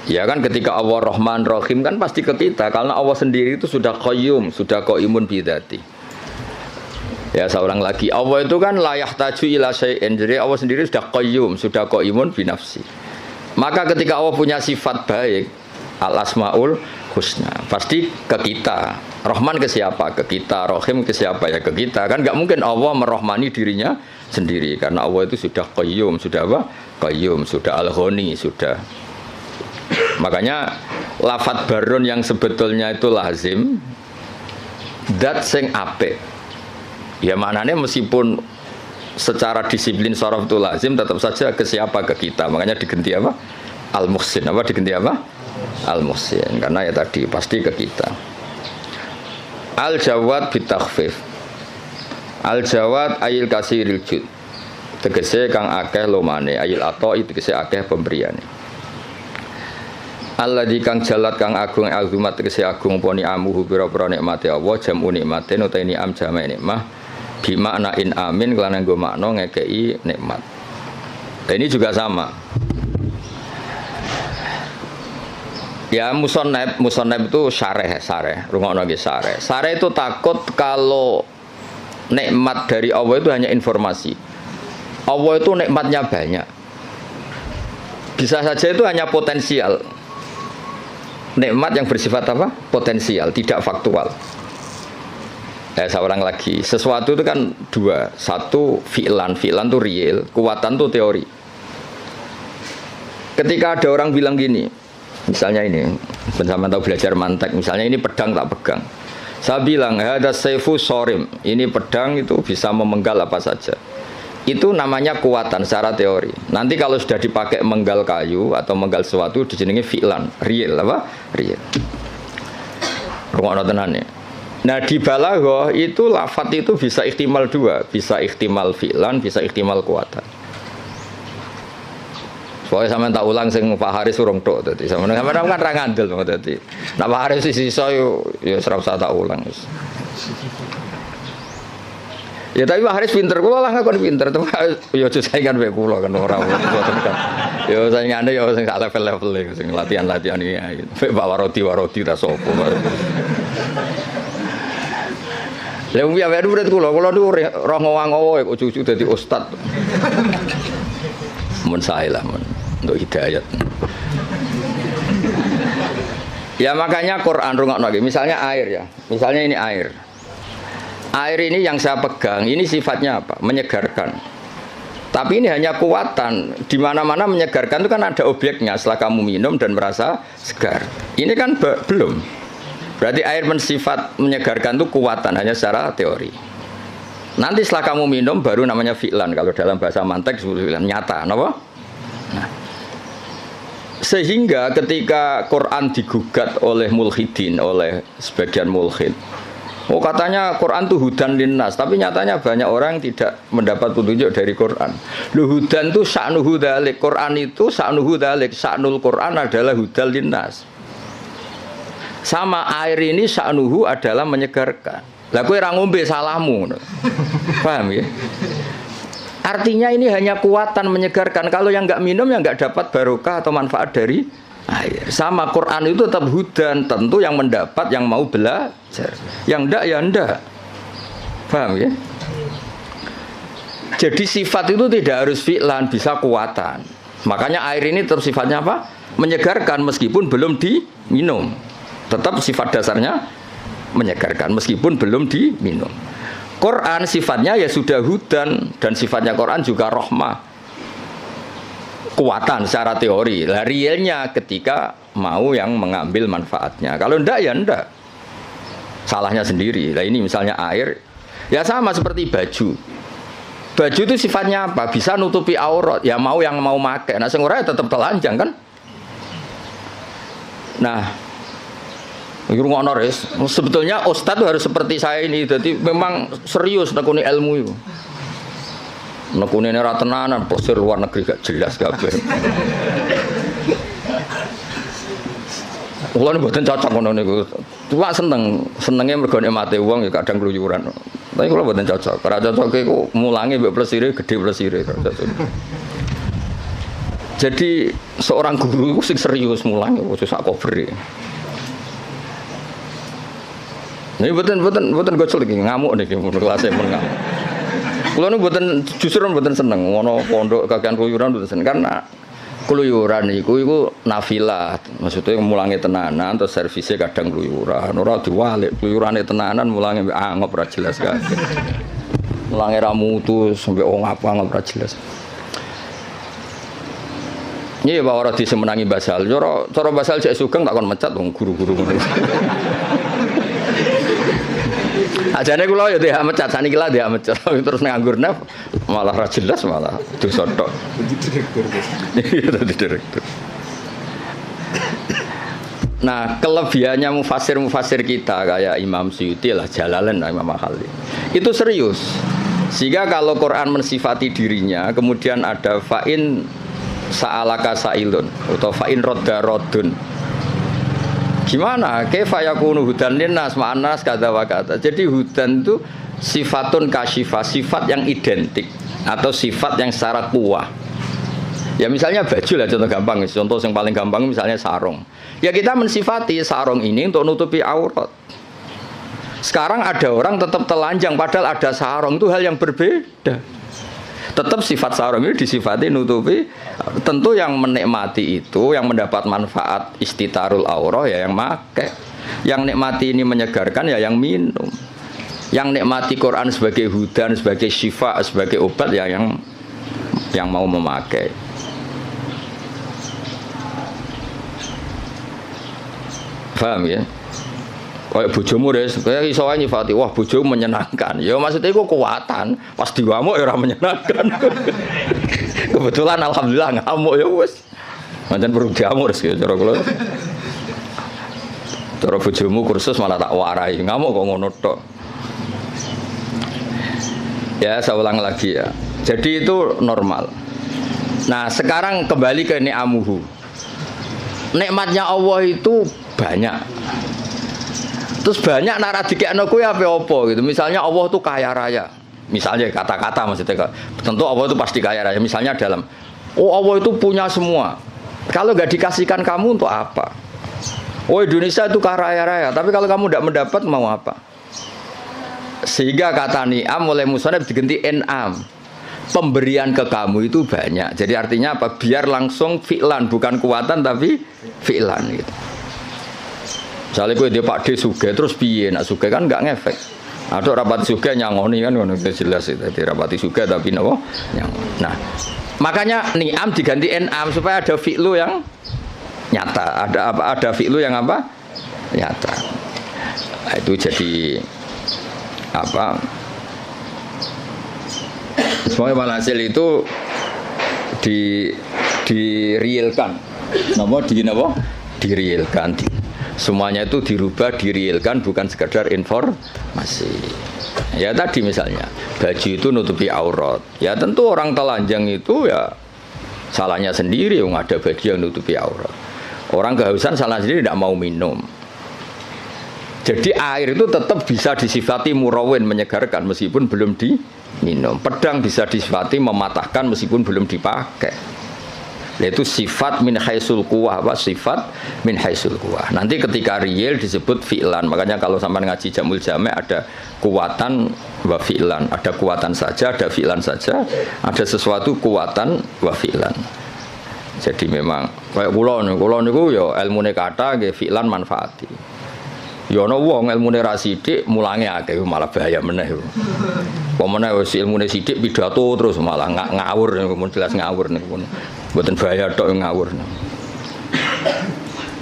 Ya kan ketika Allah Rahman Rahim kan pasti ke kita karena Allah sendiri itu sudah qayyum, sudah qaimun bidzati. Ya seorang lagi Allah itu kan la yahtaju ila syai'in. Jadi Allah sendiri sudah qayyum, sudah qaimun bi nafsi. Maka ketika Allah punya sifat baik, al-asmaul husna, pasti ke kita. Rahman ke siapa? Ke kita. Rahim ke siapa? Ya ke kita. Kan nggak mungkin Allah merahmani dirinya sendiri karena Allah itu sudah qayyum, sudah apa? Qayyum, sudah al-ghani, sudah. Makanya lafadz barun yang sebetulnya itu lazim dat sing apik. Ya maknanya meskipun secara disiplin sharaf itu lazim tetap saja ke siapa? Ke kita. Makanya diganti apa? Al-muhsin. Apa diganti apa? Al-muhsin. Karena ya tadi pasti ke kita. Al-jawad bitakhfif. Al-jawad ayil kasiril jud. tegese kang akeh lomane ayil ato tegese akeh pemberiane. Alladzi kang jalat kang agung azumat tegese agung poni amuhu pira-pira nikmate Allah jamu nikmate utawa ni'am jamae nikmah bi makna in amin kelana nggo makna ngekeki nikmat. Ini juga sama. Ya musonab itu syareh, rungokno nggih syareh. Syareh itu takut kalau nikmat dari Allah itu hanya informasi. Allah itu nikmatnya banyak. Bisa saja itu hanya potensial. Nikmat yang bersifat apa? Potensial, tidak faktual. Saya ulang lagi. Sesuatu itu kan dua. Satu fi'lan itu real, kekuatan itu teori. Ketika ada orang bilang gini, misalnya ini, bersama tahu belajar mantek, misalnya ini pedang tak pegang. Saya bilang, ada saifu sorim. Ini pedang itu bisa memenggal apa saja. Itu namanya kekuatan secara teori. Nanti kalau sudah dipakai menggal kayu atau menggal sesuatu dijenengi fi'lan, real apa? Real. Rungokno tenan ya. Nah di balaghah itu lafaz itu bisa ihtimal dua, bisa ihtimal fi'lan, bisa ihtimal kekuatan. Soalnya sampean tak ulang sing Pak Haris urung tok dadi sampean kan ra ngandel dadi. Nek Pak Haris sisa yo ora usah tak ulang wis. Ya tapi Pak Haris pinter, kula lah ngakon pinter, tapi ya aja saingan wae kula kan ora mboten kan. Ya saingane ya sing sak level-level sing latihan-latihan iki ae. Pak warodi ra sapa. Lha wong ya murid kula niku roh ngowang-ngowo kok cucu dadi ustad. Mun sae lah mun untuk hidayat. Ya makanya Quran rungokno nggih, misalnya air ya. Misalnya ini air. Air ini yang saya pegang, ini sifatnya apa? Menyegarkan. Tapi ini hanya kekuatan. Di mana-mana menyegarkan itu kan ada objeknya. Setelah kamu minum dan merasa segar. Ini kan belum. Berarti air bersifat menyegarkan itu kekuatan, hanya secara teori. Nanti setelah kamu minum baru namanya fi'lan. Kalau dalam bahasa mantek fi'lan nyata, apa? Nah. Sehingga ketika Quran digugat oleh mulhidin, oleh sebagian mulhid. Oh katanya Quran itu hudan linnas, tapi nyatanya banyak orang tidak mendapat petunjuk dari Quran. Hudan itu sa'nuhu dzalik, Quran itu sa'nuhu dzalik, sa'nul Quran adalah hudan linnas. Sama air ini sa'nuhu adalah menyegarkan. Lah kowe ora ngombe salahmu. Paham ya? Artinya ini hanya kekuatan menyegarkan. Kalau yang enggak minum yang enggak dapat barokah atau manfaat dari air. Sama Quran itu tetap hudan, tentu yang mendapat yang mau belajar. Yang enggak ya enggak. Paham ya? Jadi sifat itu tidak harus fi'lan, bisa kekuatan. Makanya air ini tetap sifatnya apa? Menyegarkan meskipun belum diminum. Tetap sifat dasarnya menyegarkan meskipun belum diminum. Quran sifatnya ya sudah hudan dan sifatnya Quran juga rahmah. Kuatan secara teori. Lah realnya ketika mau yang mengambil manfaatnya. Kalau ndak ya ndak. Salahnya sendiri. Lah ini misalnya air. Ya sama seperti baju. Baju itu sifatnya apa? Bisa nutupi aurat. Ya mau yang mau pakai. Nah sing ora ya tetap telanjang kan? Nah, ngono res. Sebetulnya ustaz itu harus seperti saya ini. Jadi memang serius nekuni ilmu itu. Nekune ora tenanan, posir luar negeri gak jelas kabeh. Kula mboten cocok ngono niku. Cuma senenge mergo nikmate wong ya kadang kluyuran. Tapi kula mboten cocok. Ora cocoke ku mulange mbek plesire gedhe plesire. Jadi seorang guru sing serius mulang khusus sak cover. Ini betul gocol lagi ngamuk nih kelasnya pun ngamuk. Kalau ini justru betul seneng, ngono pondok kakean keluyuran betul seneng karena keluyuran itu nafilah, maksudnya mulangnya tenanan, terus servisnya kadang keluyuran, orang diwalik keluyurannya tenanan mulangnya angop ora jelas kan, mulangnya ramutu sampai angop ora jelas. Ini Pak Waradi semenangi basal, cara basal cek sugeng tak kon mecat dong guru-guru. Ajane kula ya dia mecat saniki lah dia mecat terus nganggur naf malah ra jelas malah dosa tok. Direktur. Nah, kelebihannya mufasir kita kayak Imam Suyuti lah Jalalain Imam Mahalli. Itu serius. Sehingga kalau Quran mensifati dirinya, kemudian ada fa'in sa'alaka sa'ilun atau fa'in rodda rodun. Gimana? Kaifa yakunu hudan linnas ma'anas kata wa kata. Jadi hudan itu sifatun kasyifah, sifat yang identik atau sifat yang secara kuah. Ya misalnya baju lah contoh gampang, contoh yang paling gampang misalnya sarung. Ya kita mensifati sarung ini untuk nutupi aurat. Sekarang ada orang tetap telanjang padahal ada sarung, itu hal yang berbeda. Tetap sifat sarung ini disifati nutupi. Tentu yang menikmati itu, yang mendapat manfaat istitarul aurah ya yang pakai. Yang nikmati ini menyegarkan ya yang minum. Yang nikmati Quran sebagai hudan, sebagai syifa, sebagai obat ya yang mau memakai. Paham ya? Kayak bojomu deh, kayak iso ae nyifati, wah bojomu menyenangkan. Ya maksudnya itu kekuatan, pas diwamuk ya ora menyenangkan. Kebetulan alhamdulillah ngamuk ya wis. Pancen perlu diamuk ya cara kula. Cara bojomu kursus malah tak warai, ngamuk kok ngono tok. Ya, saya ulang lagi ya. Jadi itu normal. Nah, sekarang kembali ke ni'amuhu. Nikmatnya Allah itu banyak. Terus banyak nara dikekno kuwi apa gitu. Misalnya Allah itu kaya raya. Misalnya kata-kata maksudnya. Tentu Allah itu pasti kaya raya. Misalnya dalam Allah itu punya semua. Kalau nggak dikasihkan kamu untuk apa? Indonesia itu kaya raya. Tapi kalau kamu tidak mendapat mau apa? Sehingga kata ni'am oleh musannaf diganti en'am. Pemberian ke kamu itu banyak. Jadi artinya apa? Biar langsung fi'lan, bukan kuatan tapi fi'lan gitu. Misalnya gue dia Pak D sugih terus piye? Nak sugih kan nggak ngefek. Ada rapati sugih nyangoni kan udah jelas itu. Jadi rapati sugih tapi nopo nyangoni. Nah, makanya ni'am diganti en'am supaya ada fi'lu yang nyata. Ada fi'lu yang apa? Nyata. Nah, itu jadi apa? Semuanya walhasil itu direalkan. Direalkan. Semuanya itu dirubah, direalkan, bukan sekedar informasi. Ya tadi misalnya baju itu nutupi aurat. Ya tentu orang telanjang itu ya salahnya sendiri, yang ada baju yang nutupi aurat. Orang kehausan salah sendiri, tidak mau minum. Jadi air itu tetap bisa disifati murawin, menyegarkan meskipun belum diminum. Pedang bisa disifati mematahkan meskipun belum dipakai. Yaitu sifat min haisul quwah, sifat min haisul quwah. Nanti ketika real disebut fi'lan. Makanya kalau sampai ngaji Jamul Jami' ada kuwatan wa fi'lan. Ada kuwatan saja, ada fi'lan saja. Ada sesuatu kuwatan wa fi'lan. Jadi memang kayak kula niku ya ilmune kata nggih fi'lan manfaati. Ya ana wong ilmune ra sithik mulange akeh malah bahaya meneh. Pemene wis ilmune sithik pidato terus malah ngawur niku jelas ngawur niku. Mboten bahaya tok ngawur.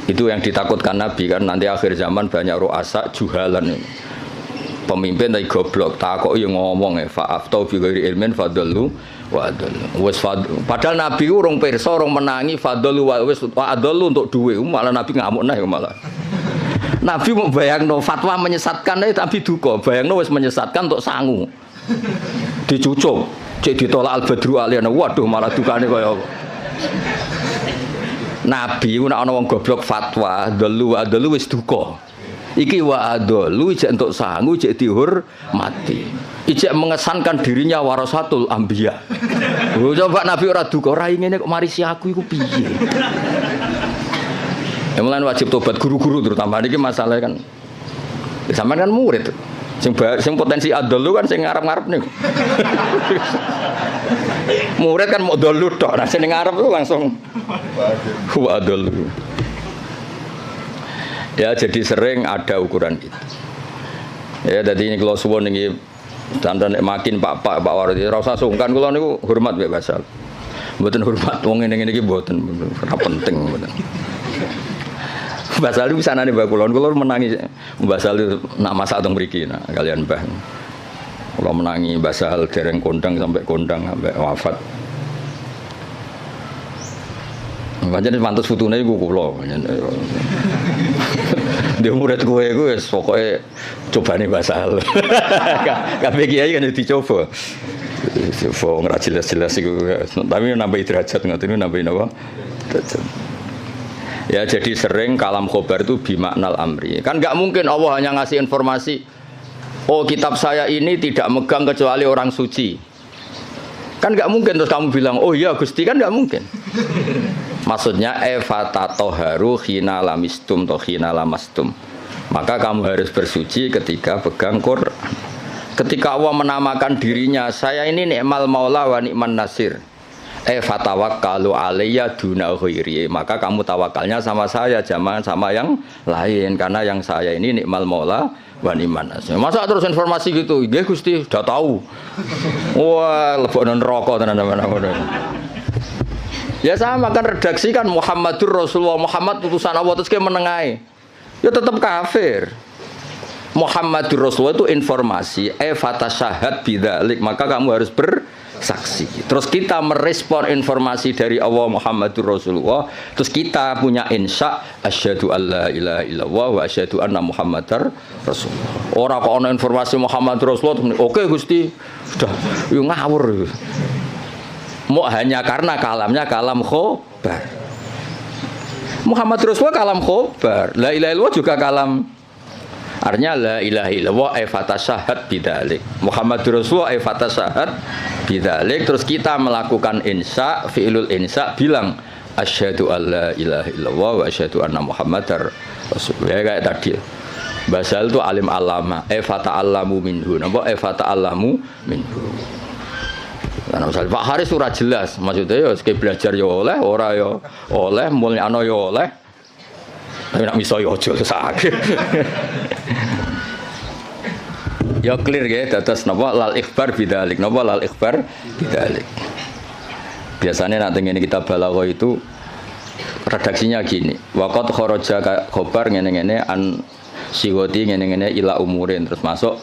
Itu yang ditakutkan Nabi kan nanti akhir zaman banyak ru'asa juhalan. Pemimpin tapi goblok, takoki ngomong fa'aftau bi ghairi ilmin fadallu wa adallu. Wis padahal Nabi urung pirsa, urung menangi fadallu wa wis adallu untuk duwe, malah Nabi ngamuk nah malah. Nabi mau bayangno fatwa menyesatkan tapi duka, bayangno wis menyesatkan untuk sangu. Dicucuk, cek ditolak al-badru aliyana. Waduh malah dukane kaya apa. Nabi ku nek ana wong goblok fatwa, dalu wa dalu wis duka. Iki wa adalu ijek entuk sangu, ijek dihormati. Ijek mengesankan dirinya warasatul anbiya. Coba Nabi ora duka, ora ngene kok marisi aku iku piye? Ya mulane wajib tobat guru-guru terutama niki masalah kan. Sampeyan kan murid. Sing potensi adalu kan sing ngarep-ngarep niku. Murid kan mau dalu tok, nah sing ngarep itu langsung wa adalu. Ya jadi sering ada ukuran itu. Ya jadi ini kalau suwon ini dandan makin Pak Wardi rasa sungkan kula niku hormat mbek Basal. Mboten hormat wong ngene iki mboten ora penting mboten. Basal itu bisa nane Mbak kula menangi Basal itu nak masak teng mriki nah kalian Mbah. Kula menangi Basal dereng kondang sampai wafat. Pancen pantes fotone iku kula. Dia murid gue pokoknya coba nih bahasa hal. Kabeh kiai kan dicoba. Coba nggak jelas-jelas itu. Tapi nambah derajat nggak ini nambahin apa? Ya jadi sering kalam khobar itu bimaknal amri. Kan nggak mungkin Allah hanya ngasih informasi. Oh kitab saya ini tidak megang kecuali orang suci. Kan nggak mungkin terus kamu bilang oh iya Gusti, kan nggak mungkin. Maksudnya efatatoharu khina lamistum to khina lamastum. Maka kamu harus bersuci ketika pegang Quran. Ketika Allah menamakan dirinya, saya ini ni'mal maula wa ni'man nasir. Fatawakkalu alayya duna ghairi. Maka kamu tawakalnya sama saya, jangan sama yang lain, karena yang saya ini ni'mal maula wa ni'man nasir. Masa terus informasi gitu? Nggih Gusti, sudah tahu. Wah, lebokno neraka tenan-tenan. Ya sama kan redaksi kan Muhammadur Rasulullah, Muhammad utusan Allah, terus kayak menengahi. Ya tetap kafir. Muhammadur Rasulullah itu informasi, fatasyahat bidzalik, maka kamu harus bersaksi. Terus kita merespon informasi dari Allah Muhammadur Rasulullah, terus kita punya insya asyhadu alla ilaha illallah wa asyhadu anna Muhammadar Rasulullah. Ora kok ana informasi Muhammadur Rasulullah, oke Gusti, sudah yo ngawur. Mau hanya karena kalamnya kalam khobar. Muhammad Rasulullah kalam khobar. La ilaha illallah juga kalam. Artinya la ilaha illallah fatasyahat bidzalik. Muhammad Rasulullah fatasyahat bidzalik. Terus kita melakukan insya, fi'lul insya, bilang asyhadu alla ilaha illallah wa asyhadu anna Muhammadar Rasulullah. Ya, kayak tadi. Basal itu alim alama, fata'allamu minhu. Napa fata'allamu minhu. Karena misalnya Pak Haris surah jelas, maksudnya ya sekali belajar ya oleh, ora ya oleh, mulyano ya oleh, tapi nak miso ya ojo sakit. Ya clear ya, dados napa lal ikhbar bidzalik, napa lal ikhbar bidzalik. Biasanya nanti ini kita balagha itu redaksinya gini, waqad kharaja khobar ngene-ngene an siwati ngene-ngene ila umurin, terus masuk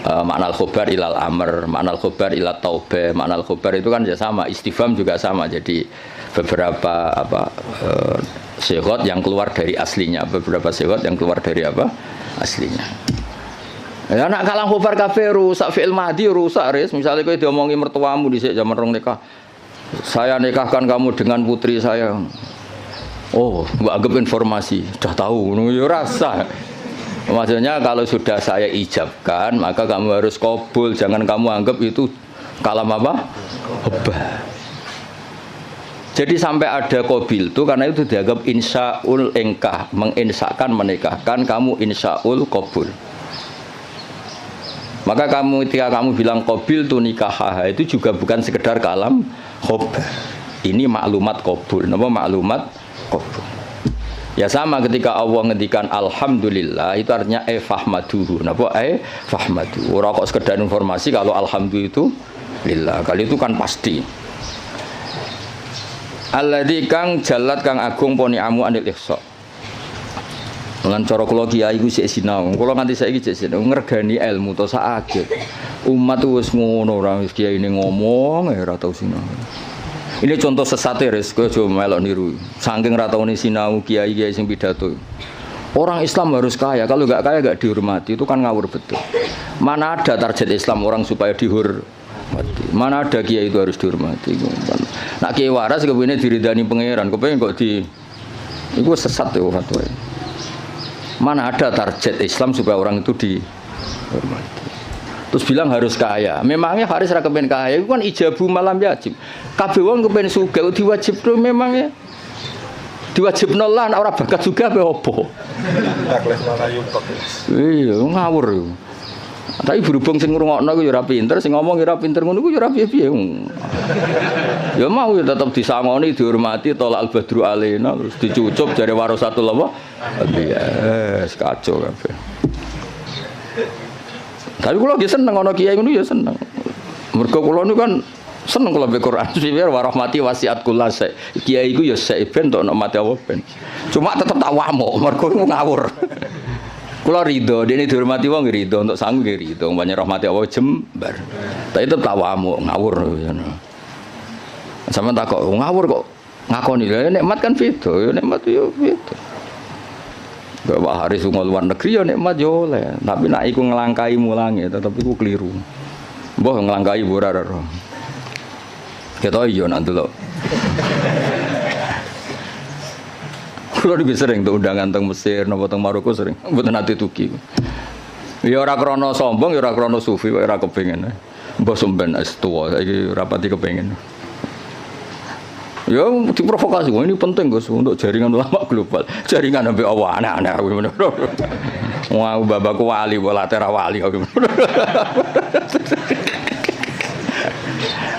makna al-khobar ilal amr, makna al-khobar ila taubah, makna al-khobar itu kan ya sama, istifham juga sama. Jadi beberapa sighot yang keluar dari aslinya, beberapa sighot yang keluar dari apa? Aslinya. Ya nak kalam khobar kabeh rusak, fi'il madhi rusak res. Misalnya kowe diomongi mertuamu dhisik zaman rong nikah. Saya nikahkan kamu dengan putri saya. Oh, mbok anggap informasi, sudah tahu ngono ya rasa. Maksudnya kalau sudah saya ijabkan, maka kamu harus qabul. Jangan kamu anggap itu kalam apa? Hobah. Jadi sampai ada qabil itu karena itu dianggap insyaul engkah, menginsyakan menikahkan, kamu insyaul qabul. Maka kamu ketika kamu bilang qabil tu nikah, itu juga bukan sekedar kalam hobah. Ini maklumat qabul. Napa maklumat qabul? Ya sama ketika Allah ngendikan alhamdulillah itu artinya fahmaduhu. Napa fahmadu. Ora kok sekedar informasi kalau alhamdulillah itu lillah. Kali itu kan pasti. Alladzi kang jalat kang agung poni amu anil ihsa. Lan cara kula kiai iku sik sinau. Kula nganti saiki sik sinau ngregani ilmu to sak umat wis ngono ora wis kiai ini ngomong ora tau sinau. Ini contoh sesat res, kowe aja melok niru. Saking ra taune sinau kiai-kiai sing pidato. Orang Islam harus kaya, kalau enggak kaya enggak dihormati, itu kan ngawur betul. Mana ada target Islam orang supaya dihormati. Mana ada kiai itu harus dihormati. Nak kiai waras kepengine diridani pangeran, kepengin kok di iku sesat ya fatwa. Mana ada target Islam supaya orang itu dihormati. Terus bilang harus kaya. Memangnya Haris ra kepen kaya, itu kan ijabu malam yajib. Kabeh wong kepen sugih diwajibno memangnya. Diwajibno lah ora bakat juga apa opo. Iya, ngawur. Tapi berhubung sing ngrungokno ku ya ora pinter, sing ngomong ya ora pinter ngono ku ya ora piye-piye. Ya mau ya tetep disangoni, dihormati, tolak al-badru alaina, terus dicucup jare warasatul apa? Iya, kacau kabeh. Tapi kula nggih seneng ana kiai ngono ya seneng. Mergo kula niku kan seneng kula baca Quran. Biar warahmati wasiat kula sek. Kiai iku ya sek ben tok mati apa ben. Cuma tetep tak wamuk mergo ngawur. Kula ridho, dene dihormati wong ridho, untuk sangu nggih ridho, banyak rahmati Allah jembar. Tapi tetep tak wamuk ngawur ngono. Sampeyan tak kok ngawur kok ngakoni lha nikmat kan beda, ya nikmat yo beda. Pak Haris lunga luar negeri ya nikmat yo oleh, tapi nak iku ngelangkai mulange tetep iku keliru. Mbah ngelangkai ora ora. Ketok yo nak delok. Kulo iki sering tuh undangan teng Mesir napa teng Maroko sering, mboten ate tuki. Ya ora krana sombong, ya ora krana sufi, ora kepengin. Mbah sampean es tuwa saiki rapati kepengin. Ya diprovokasi, ini penting Gus untuk jaringan ulama global. Jaringan sampai Allah aneh-aneh. Wah, babakku wali, bola tera wali.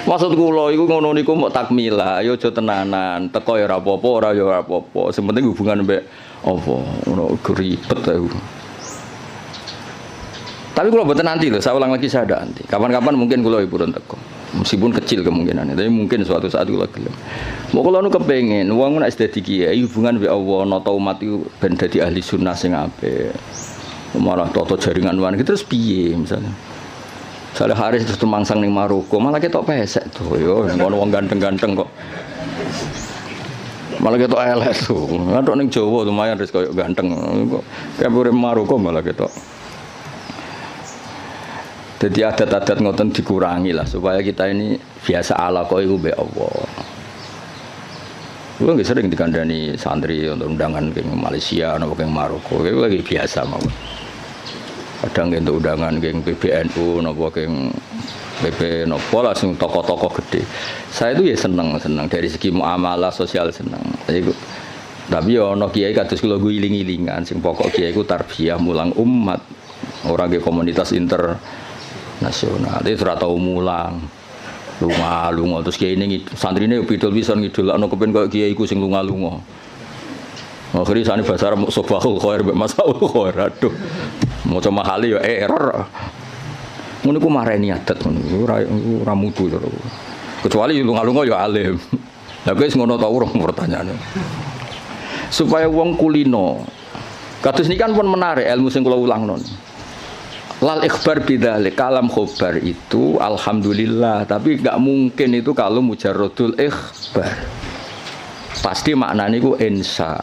Maksud kula iku ngono niku mok takmila, ya aja tenanan. Teko ya ora apa-apa, ora ya ora apa-apa. Sing penting hubungan mbek apa, ngono ribet aku. Tapi kula mboten nanti lho, saya ulang lagi saya ada nanti. Kapan-kapan mungkin kula purun teko. Meskipun kecil kemungkinannya, tapi mungkin suatu saat kula gelem. Mau kula nu kepengin wong nek dadi kiai hubungan mbek Allah, nata umat iku ben dadi ahli sunnah sing apik. Malah toto jaringan wan terus piye misalnya. Saleh Haris terus mangsang ning Maroko, malah ketok pesek tuh yo ngono wong ganteng-ganteng kok. Malah ketok elek tuh. Ngatok ning Jawa lumayan wis koyo ganteng kok. Kayak urip Maroko malah ketok. Jadi adat-adat ngoten dikurangi lah supaya kita ini biasa ala kok iku mbek Allah. Kulo nggih sering dikandani santri untuk undangan ke Malaysia napa ke Maroko, itu lagi biasa mawon. Kadang untuk undangan ke PBNU napa ke PP napa lah sing tokoh-tokoh gede. Saya itu ya seneng dari segi muamalah sosial seneng. Tapi ya ana kiai kados kula iling-ilingan sing pokok kiai iku tarbiyah mulang umat. Ora ke komunitas internasional. Itu ora tau mulang. Lunga terus kiai ini santrine pidol pisan ngidolakno kepen koyo kiai iku sing lunga-lunga. Akhire sane bahasa Arab sobahul khair mbek masaul khair. Aduh. Maca mahali ya error. Ngono ku mareni adat ngono. Ora mutu to. Kecuali lunga-lunga ya alim. Lah guys ngono ta urung pertanyaane. Supaya wong kulino. Kados niki kan pun menarik ilmu sing kula ulangno. Lal ikhbar bidzalik kalam khobar itu alhamdulillah, tapi enggak mungkin itu kalau mujarradul ikhbar. Pasti maknanya itu insya.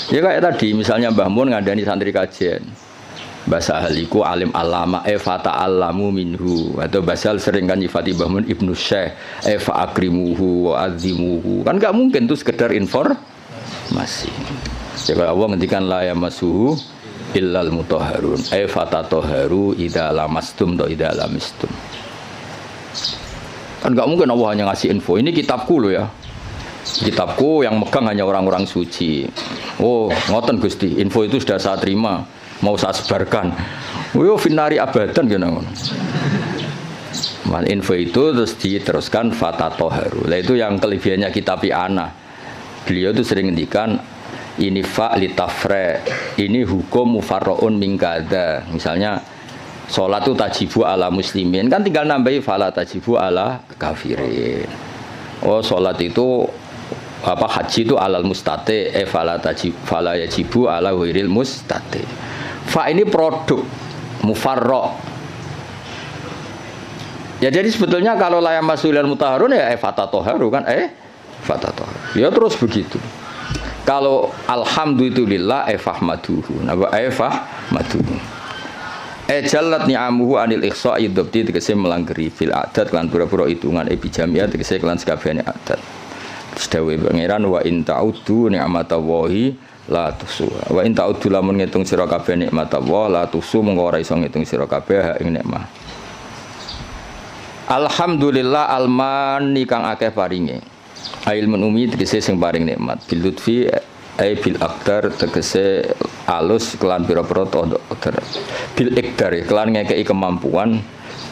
Ya kayak tadi misalnya Mbah Mun ngandani santri kajian. Bahasa ahliku alim alama fata alamu minhu, atau basal sering kan nyifati Mbah Mun Ibnu Syekh fa akrimuhu wa azimuhu. Kan enggak mungkin itu sekedar informasi. Ya kalau Allah ngendikan la yamassuhu illal mutahharun fatatoharu idza lamastum do idza lamistum. Kan enggak mungkin Allah hanya ngasih info. Ini kitabku loh ya. Kitabku yang megang hanya orang-orang suci. Oh, ngoten Gusti, info itu sudah saya terima, mau saya sebarkan. Yo finari abadan gitu ngono. Info itu terus diteruskan fatatoharu. Lah itu yang kelebihannya kitab ana. Beliau itu sering ngendikan ini fa litafre, ini hukum mufarraun min kada. Misalnya salat itu tajibu ala muslimin, kan tinggal nambahi fala tajibu ala kafirin. Oh, salat itu apa haji itu alal mustate fala yajibu ala ghairil mustate. Fa ini produk mufarra. Ya jadi sebetulnya kalau la yamasul mutahharun ya fatatoharu kan fatatoharu. Ya terus begitu. Kalau alhamdulillah fahmaduhu. Napa fahmaduhu. Jalat ni'amuhu anil ikhsa'i dzabti tegese melanggeri fil adat lan pura-pura hitungan bijamiah tegese kelan sakabehane adat. Sedawe pangeran wa in ta'uddu ni'matallahi la tuhsuha. Wa in ta'uddu lamun ngitung sira kabeh nikmatallahi la tuhsu mengko ora iso ngitung sira kabeh ing nikmah. Alhamdulillah almani kang akeh paringe. Ilmun umi tegese sing paring nikmat bil lutfi bil aqdar tegese alus kelan pira-pira qadar bil iqdar kelan ngekeki kemampuan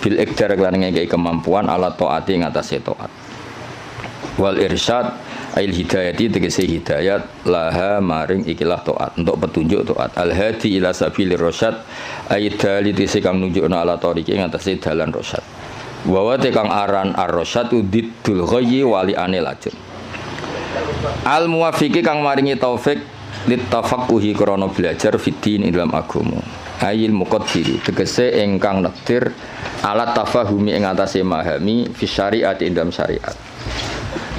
bil iqdar kelan ngekeki kemampuan ala taati ngatasé taat wal irsyad ail hidayati tegese hidayat laha maring ikilah taat untuk petunjuk taat al hadi ila sabilir rasyad aidali tegese kang nunjukna ala tariqi ngatasé dalan rasyad wa kang aran ar-rasyad udiddul ghayyi wali anil lajun al muwafiqi kang maringi taufik litafaqquhi krana belajar fiddin ing dalam agama ayil muqaddiri tegese ingkang nektir alat tafahumi ing atase memahami fi syariat ing dalam syariat.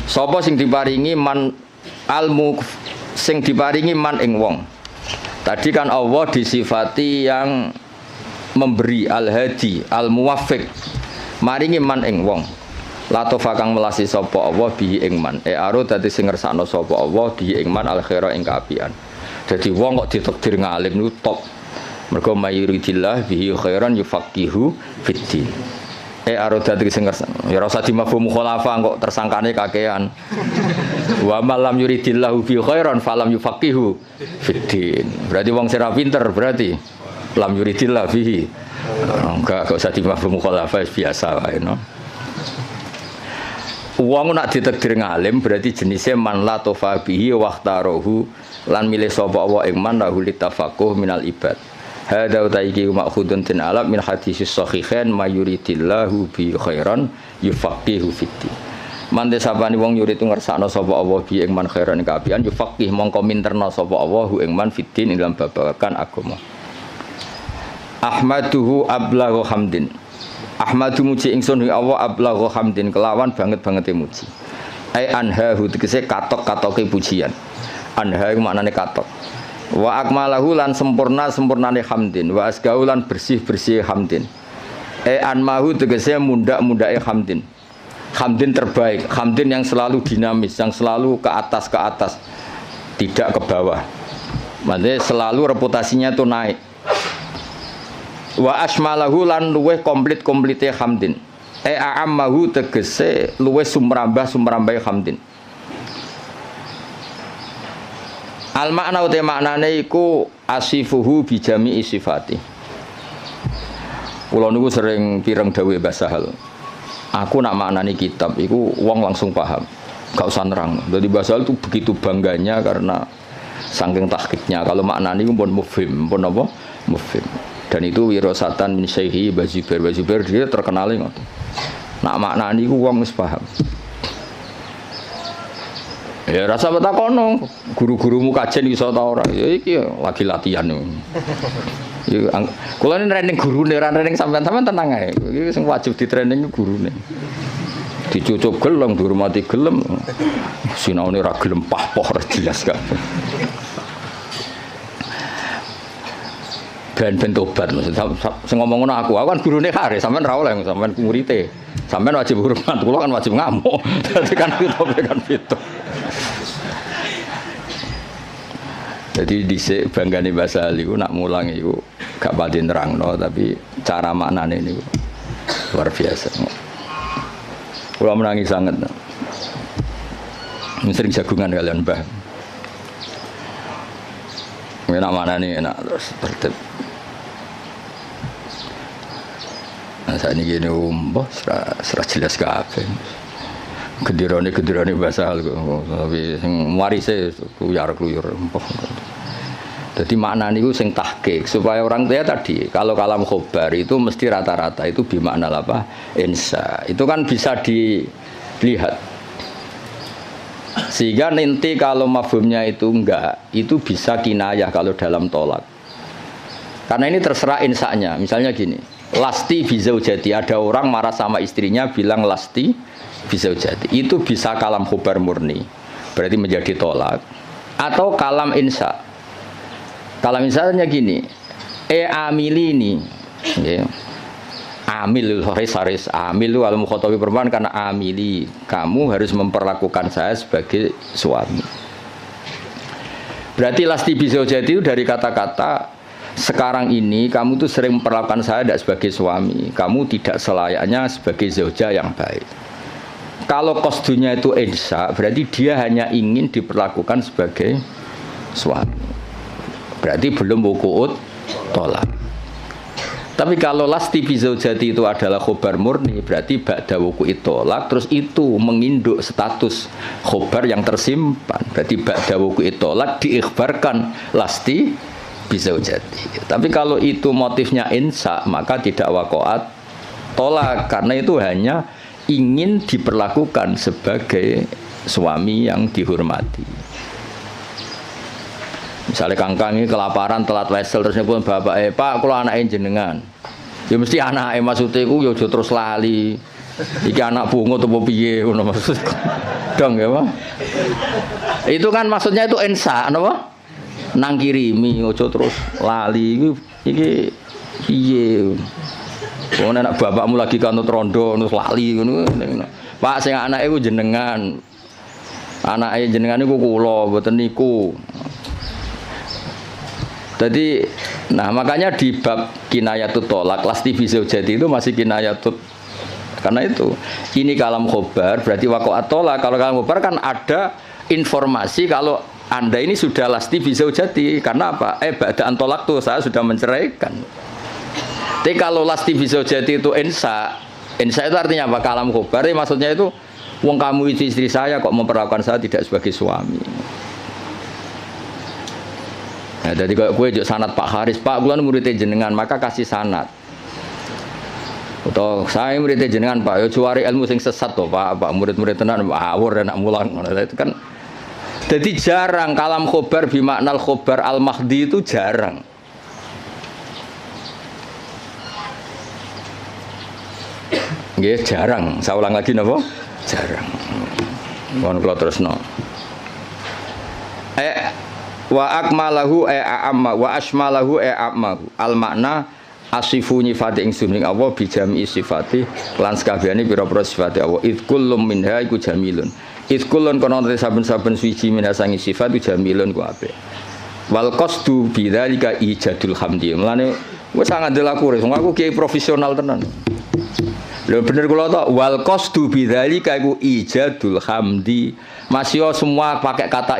Sapa sing diparingi man almu sing diparingi man ing wong Tadi kan Allah disifati yang memberi al-hadi, al-muwaffiq. Maringi man ing wong. Latofa kang melasi sapa Allah bihi ing man. Aro dadi sing ngersakno sapa Allah bihi ing man al-khaira ing kaapian. Dadi wong kok ditakdir ngalim niku top. Mergo mayuridillah bihi khairan yufaqihu fiddin. Aro dadi sing ngersakno. Ya ora usah dimafhum khulafa kok tersangkane kakean. Wa malam yuridillahu bihi khairan falam yufaqihu fiddin. Berarti wong sing ra pinter berarti lam yuridillah bihi. Enggak usah dimafhum khulafa biasa wae no. Wong nak ditakdir ngalim berarti jenisnya man la tofa bihi waqtarohu lan milih sapa Allah ing man lahu litafaqquh minal ibad. Hadza utaiki ma'khudun tin alam min hadisis sahihain mayuridillahu bi khairan yufaqihu fiddin. Man desapani wong yurid ngersakno sapa Allah bi ing man khairan kaapian yufaqih mongko minterna sapa Allah ing man fiddin ing dalam babagan agama. Ahmaduhu ablaghu hamdin. Ahmadu muji ingsun ing Allah ablaghu hamdin kelawan banget-bangete muji. Ai anhahu tegese katok-katoke pujian. Anha iku maknane katok. Wa akmalahu lan sempurnane hamdin, wa asgau lan bersih-bersih hamdin. Anmahu tegese mundak-mundake hamdin. Hamdin terbaik, hamdin yang selalu dinamis, yang selalu ke atas, tidak ke bawah. Maksudnya selalu reputasinya itu naik. Wa asmalahu lan luweh komplit-komplite hamdin. A'ammahu tegese luweh sumrambah hamdin. Al makna uta maknane iku asifuhu bi jami'i sifati. Kula niku sering pireng dawuh Basahal. Aku nak maknani kitab iku wong langsung paham. Gak usah nerang. Jadi Basahal itu begitu bangganya karena saking tahqiqnya. Kalau maknani iku pun mufhim, pun apa? Mufhim. Dan itu wirasatan min syaihi Bazubair dia terkenal ngoten. Nak maknani iku wong wis paham. Ya rasa betakono, guru-gurumu kajen iso ta ora? Ya iki lagi latihan. Ya kula ini training gurune, ora training sampean-sampean tenang ae. Iki sing wajib di training gurune. Dicucup gelem, dihormati gelem. Sinaune ora gelem pah-poh ora jelas kan. Ben tobat maksud sing ngomong ngono aku kan gurune kare sampean ra oleh sampean murid-e. Sampean wajib hormat, kula kan wajib ngamuk. Dadi kan itu. Jadi dhisik banggane Basahal iku nak mulang iku gak pati nerangno tapi cara maknane niku luar biasa. Kula menangi sangat. Sering jagungan kalian Mbah. Enak maknane enak terus tertib. Nah saat ini gini mbah serah jelas kabeh. Gedirane Basahal kok tapi sing warise kluyur mbah. Jadi makna niku sing tahqiq supaya orang tua tadi kalau kalam khobar itu mesti rata-rata itu bimakna apa? Insa. Itu kan bisa dilihat. Sehingga nanti kalau mafhumnya itu enggak, itu bisa kinayah kalau dalam tolak. Karena ini terserah insanya. Misalnya gini, lasti bizaujati, ada orang marah sama istrinya bilang lasti bizaujati. Itu bisa kalam khobar murni. Berarti menjadi tolak. Atau kalam insa. Kalau misalnya gini, amilini, ya. Amil haris amil al mukhatabi perempuan karena amili, kamu harus memperlakukan saya sebagai suami. Berarti lasti bizaujati itu dari kata-kata sekarang ini kamu tuh sering memperlakukan saya tidak sebagai suami, kamu tidak selayaknya sebagai zauja yang baik. Kalau qasdunya itu insa, berarti dia hanya ingin diperlakukan sebagai suami. Berarti belum wuku'ut tolak. Tapi kalau lasti bizaujati itu adalah khobar murni, berarti ba'da wuku'ut tolak, terus itu menginduk status khobar yang tersimpan. Berarti ba'da wuku'ut tolak diikhbarkan lasti bizaujati. Tapi kalau itu motifnya insa, maka tidak wakoat tolak, karena itu hanya ingin diperlakukan sebagai suami yang dihormati. Misalnya kangkang ini kelaparan telat wesel terus nyebut bapak pak kalau anaknya jenengan ya mesti anaknya maksudnya itu ya terus lali iki anak bungo atau piye ngono maksud dong ya Pak. Itu kan maksudnya itu insa apa nang kirimi ojo terus lali iki piye. Wong anak bapakmu lagi kanut rondo terus lali ngono. Pak sing anake ku jenengan. Anake jenengan niku kula mboten niku. Jadi, nah makanya di bab kinayatut tolak, lasti bizaujati itu masih kinayatut. Karena itu, ini kalam khobar, berarti waqa'at tolak. Kalau kalam khobar kan ada informasi kalau Anda ini sudah lasti bizaujati. Karena apa? Ba'da'an tolak tuh saya sudah menceraikan. Tapi kalau lasti bizaujati itu insa itu artinya apa? Kalam khobar, maksudnya itu, wong kamu itu istri saya kok memperlakukan saya tidak sebagai suami. Nah, jadi kalau gue juk sanad Pak Haris, Pak gue muridnya jenengan, maka kasih sanad. Atau saya muridnya jenengan Pak, yo cuari ilmu sing sesat toh Pak, murid-murid tenan awur dan nak mulang. Itu kan, jadi jarang kalam khobar bimaknal khobar al mahdi itu jarang. Nggih jarang. Saya ulang lagi napa? Jarang. Mohon kula terusno. Wa akmalahu a'amma wa asmalahu a'ammahu al makna asifu nyifati ingsun ing Allah bi jami sifati lan sakabehane pira-pira sifate Allah id kullum minha iku jamilun id kullun kono saben-saben suci minha sangi sifat iku jamilun ku apik wal qasdu bidzalika ijadul hamdi mulane wis sangat delaku wong aku kiai profesional tenan lho bener kula to wal qasdu bidzalika iku ijadul hamdi masih semua pakai kata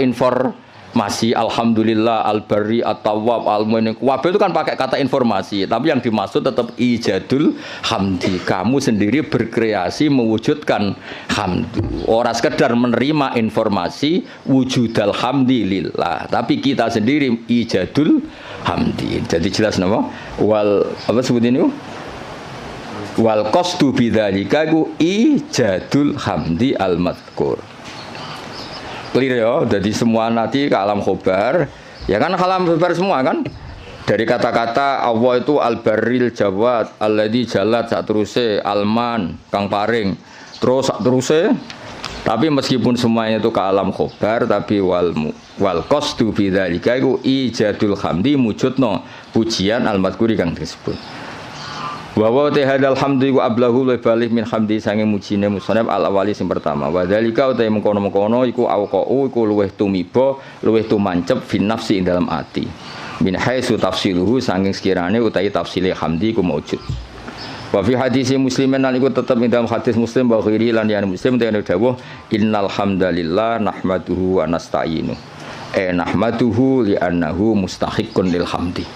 masih alhamdulillah al-barri at-tawwab al-mu'min wabil itu kan pakai kata informasi tapi yang dimaksud tetap ijadul hamdi kamu sendiri berkreasi mewujudkan hamdu orang sekedar menerima informasi wujudal hamdi lillah tapi kita sendiri ijadul hamdi jadi jelas nama wal apa sebut ini wal qasdu bidzalika ku ijadul hamdi al-madhkur clear ya, jadi semua nanti ke alam khobar ya kan alam khobar semua kan dari kata-kata Allah itu al-barril jawad alladzi jalat sak teruse alman kang paring terus sak teruse tapi meskipun semuanya itu ke alam khobar tapi wal qasdu bidzalika iku ijadul hamdi mujudno pujian al-madhkuri kang disebut wa wa tahadal hamdi wa ablahu wa balih min hamdi sange mujine musannaf al awali sing pertama wa dzalika uta mengkono-mengkono iku auqau iku luweh tumiba luweh tumancep fin nafsi ing dalam ati min haitsu tafsiluhu sange sekirane utahi tafsile hamdi ku maujud wa fi hadis muslimin lan iku tetep ing dalam hadis muslim wa ghairi lan ya muslim dene dawuh innal hamdalillah nahmaduhu wa nasta'inu nahmaduhu li annahu mustahiqqun lil hamdi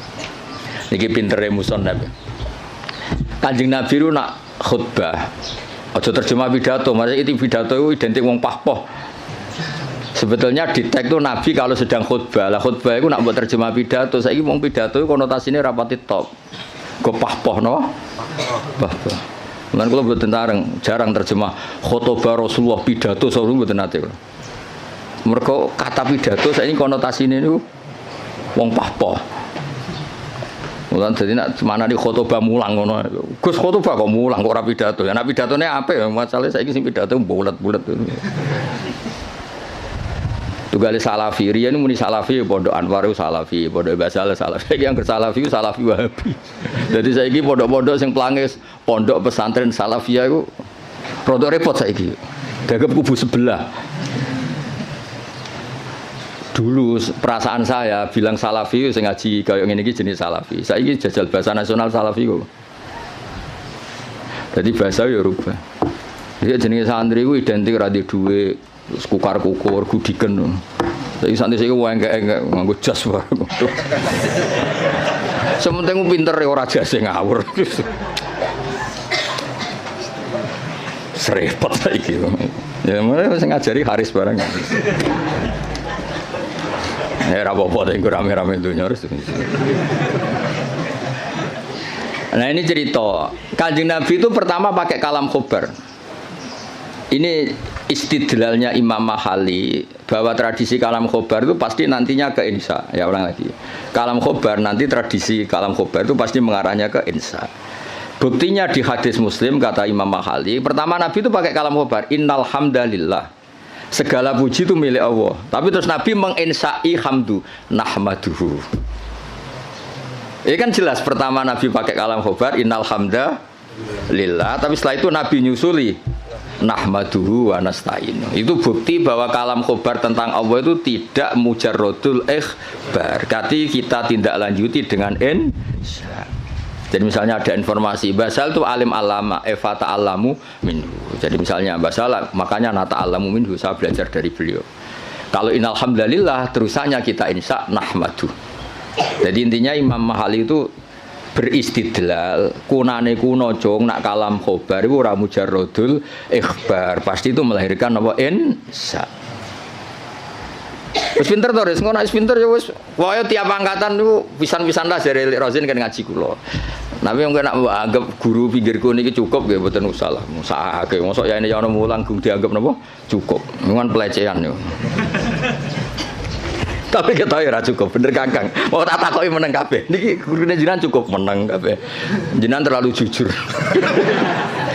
niki pintere musannaf Kanjeng Nabi itu nak khutbah aja terjemah pidato, maksudnya itu pidato itu identik wong pahpoh sebetulnya di teks itu Nabi kalau sedang khutbah lah khutbah itu nak buat terjemah pidato saya ini wong pidato itu konotasinya rapati top kok pahpoh no? Pahpoh dan kalau buat jarang terjemah khutbah Rasulullah pidato selalu buat nanti mereka kata pidato saya ini konotasinya itu wong pahpoh mulan jadi nak mana di khotbah mulang ngono. Gus khotbah kok mulang kok ora pidato. Ya nek pidatone apik ya masalahe saiki sing pidato bulet-bulet. Tugale salafi riyen muni salafi pondok Anwar salafi, pondok Basal salafi. Iki yang salafi salafi Wahabi. Jadi saiki pondok-pondok sing pelangis pondok pesantren salafiyah iku rada repot saiki. Dagep kubu sebelah. Dulu perasaan saya bilang salafi sing ngaji kaya ngene iki jenis salafi. Saiki jajal bahasa nasional salafi kok. Jadi bahasa ya rubah. Dia jenenge santri ku identik ra di dhuwit, kukar-kukur, gudiken. Saiki santri saiki engke-engke nganggo jas wae. Sementing pinter ora jase ngawur. Serepot saiki. Ya mulai sing ngajari Haris barang. Ya apa-apa tapi rame-rame dunia harus. Nah ini cerita Kanjeng Nabi itu pertama pakai kalam khobar. Ini istidlalnya Imam Mahali bahwa tradisi kalam khobar itu pasti nantinya ke insa. Ya ulang lagi. Kalam khobar nanti tradisi kalam khobar itu pasti mengarahnya ke insa. Buktinya di hadis Muslim kata Imam Mahali, pertama Nabi itu pakai kalam khobar. Innal hamdalillah Segala puji itu milik Allah. Tapi terus Nabi menginsai hamdu nahmaduhu. Ini kan jelas pertama Nabi pakai kalam khobar innal hamda lillah, tapi setelah itu Nabi nyusuli nahmaduhu wa nasta'inu. Itu bukti bahwa kalam khobar tentang Allah itu tidak mujarrodul ikhbar. Berarti kita tindak lanjuti dengan insya. Jadi misalnya ada informasi Basal itu alim alama Eva ta'alamu minhu. Jadi misalnya Basal makanya nata alamu minhu, saya belajar dari beliau. Kalau innalhamdulillah terusannya kita insya nahmadu. Jadi intinya Imam Mahali itu beristidlal kunane kuno cong nak kalam khobar itu ora mujarrodul ikhbar, pasti itu melahirkan apa insya. Wis pinter to, ngono wis pinter ya wis. Wae tiap angkatan niku pisan-pisan lah jare Rozin kan ngaji kula. Tapi mungkin nak anggap guru pinggirku niki cukup nggih mboten usah lah. Musahake mosok ya ini ya ono mulang gung dianggap napa? Cukup. Ngan pelecehan yo. Tapi kita ya ora cukup, bener Kakang. Mau tak takoki meneng kabeh. Niki gurune jenengan cukup meneng kabeh. Jenengan terlalu jujur.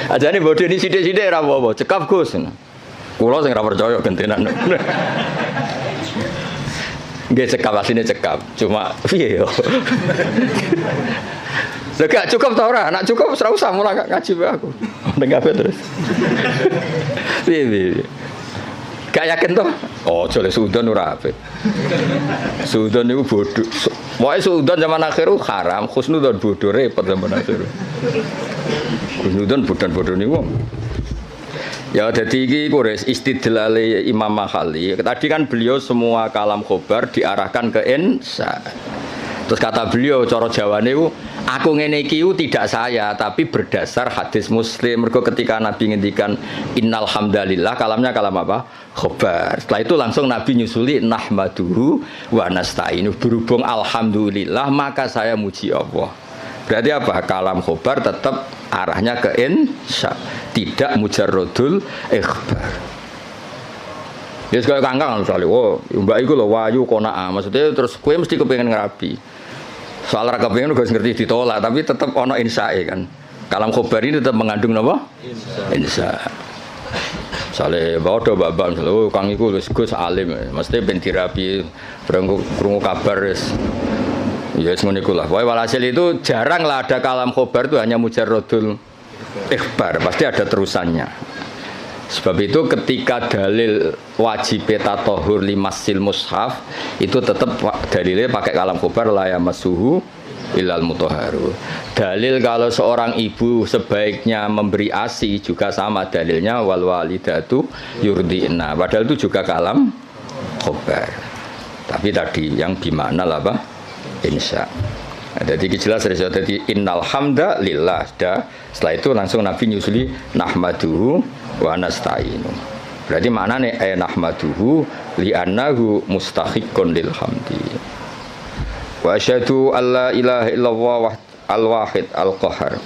Ajane bodho ini sithik-sithik ora apa-apa, cekap Gus. Kula sing ora percaya gentenan. Nggih cekap asline cekap, cuma piye yo. Gak cukup ta ora? Nek cukup ora usah mulang ngaji wae aku. Meneng kabeh terus. Piye. Gak yakin toh? Oh, jole suudon ora apik. Suudon niku bodho. Wae suudon zaman akhir haram, khusnudon bodho repot zaman akhir. Khusnudon bodho niku. Ya dadi iki kures istidlale Imam Mahali. Tadi kan beliau semua kalam khobar diarahkan ke insya. Terus kata beliau cara Jawane ku aku ngene iki tidak saya tapi berdasar hadis Muslim. Mergo ketika Nabi ngendikan innal hamdalillah kalamnya kalam apa? Khobar. Setelah itu langsung Nabi nyusuli nahmaduhu wa nasta'inu. Berhubung alhamdulillah maka saya muji Allah. Berarti apa? Kalam khobar tetap arahnya ke insya, tidak mujarrodul ikhbar. Ya sekali kangkang misalnya, oh mbak iku lho wayu konaa, maksudnya terus kue mesti kepengen ngerabi. Soal ra kepengen gue ngerti ditolak, tapi tetap ono insyae kan. Kalam khobar ini tetap mengandung apa? Insya. Misalnya bawa do babak misalnya, oh kang iku Gus alim, mesti ben dirabi, krungu kabar wis. Ya semuanya ikulah. Walhasil itu jarang lah ada kalam khobar itu hanya mujarrodul ikhbar, pasti ada terusannya. Sebab itu ketika dalil wajib tatohur limasil mushaf itu tetap dalilnya pakai kalam khobar la yamassuhu illal mutahharu. Dalil kalau seorang ibu sebaiknya memberi ASI juga sama dalilnya wal walidatu yurdina. Padahal itu juga kalam khobar. Tapi tadi yang gimana lah Pak? Insya. Jadi jelas dari innal hamda lillah. Setelah itu langsung Nabi nyusuli nahmaduhu wa nasta'inu. Berarti maknanya nahmaduhu li'annahu mustahiqqun lil hamdi. Wa asyhadu alla ilaha illallah al-wahid al-qahar.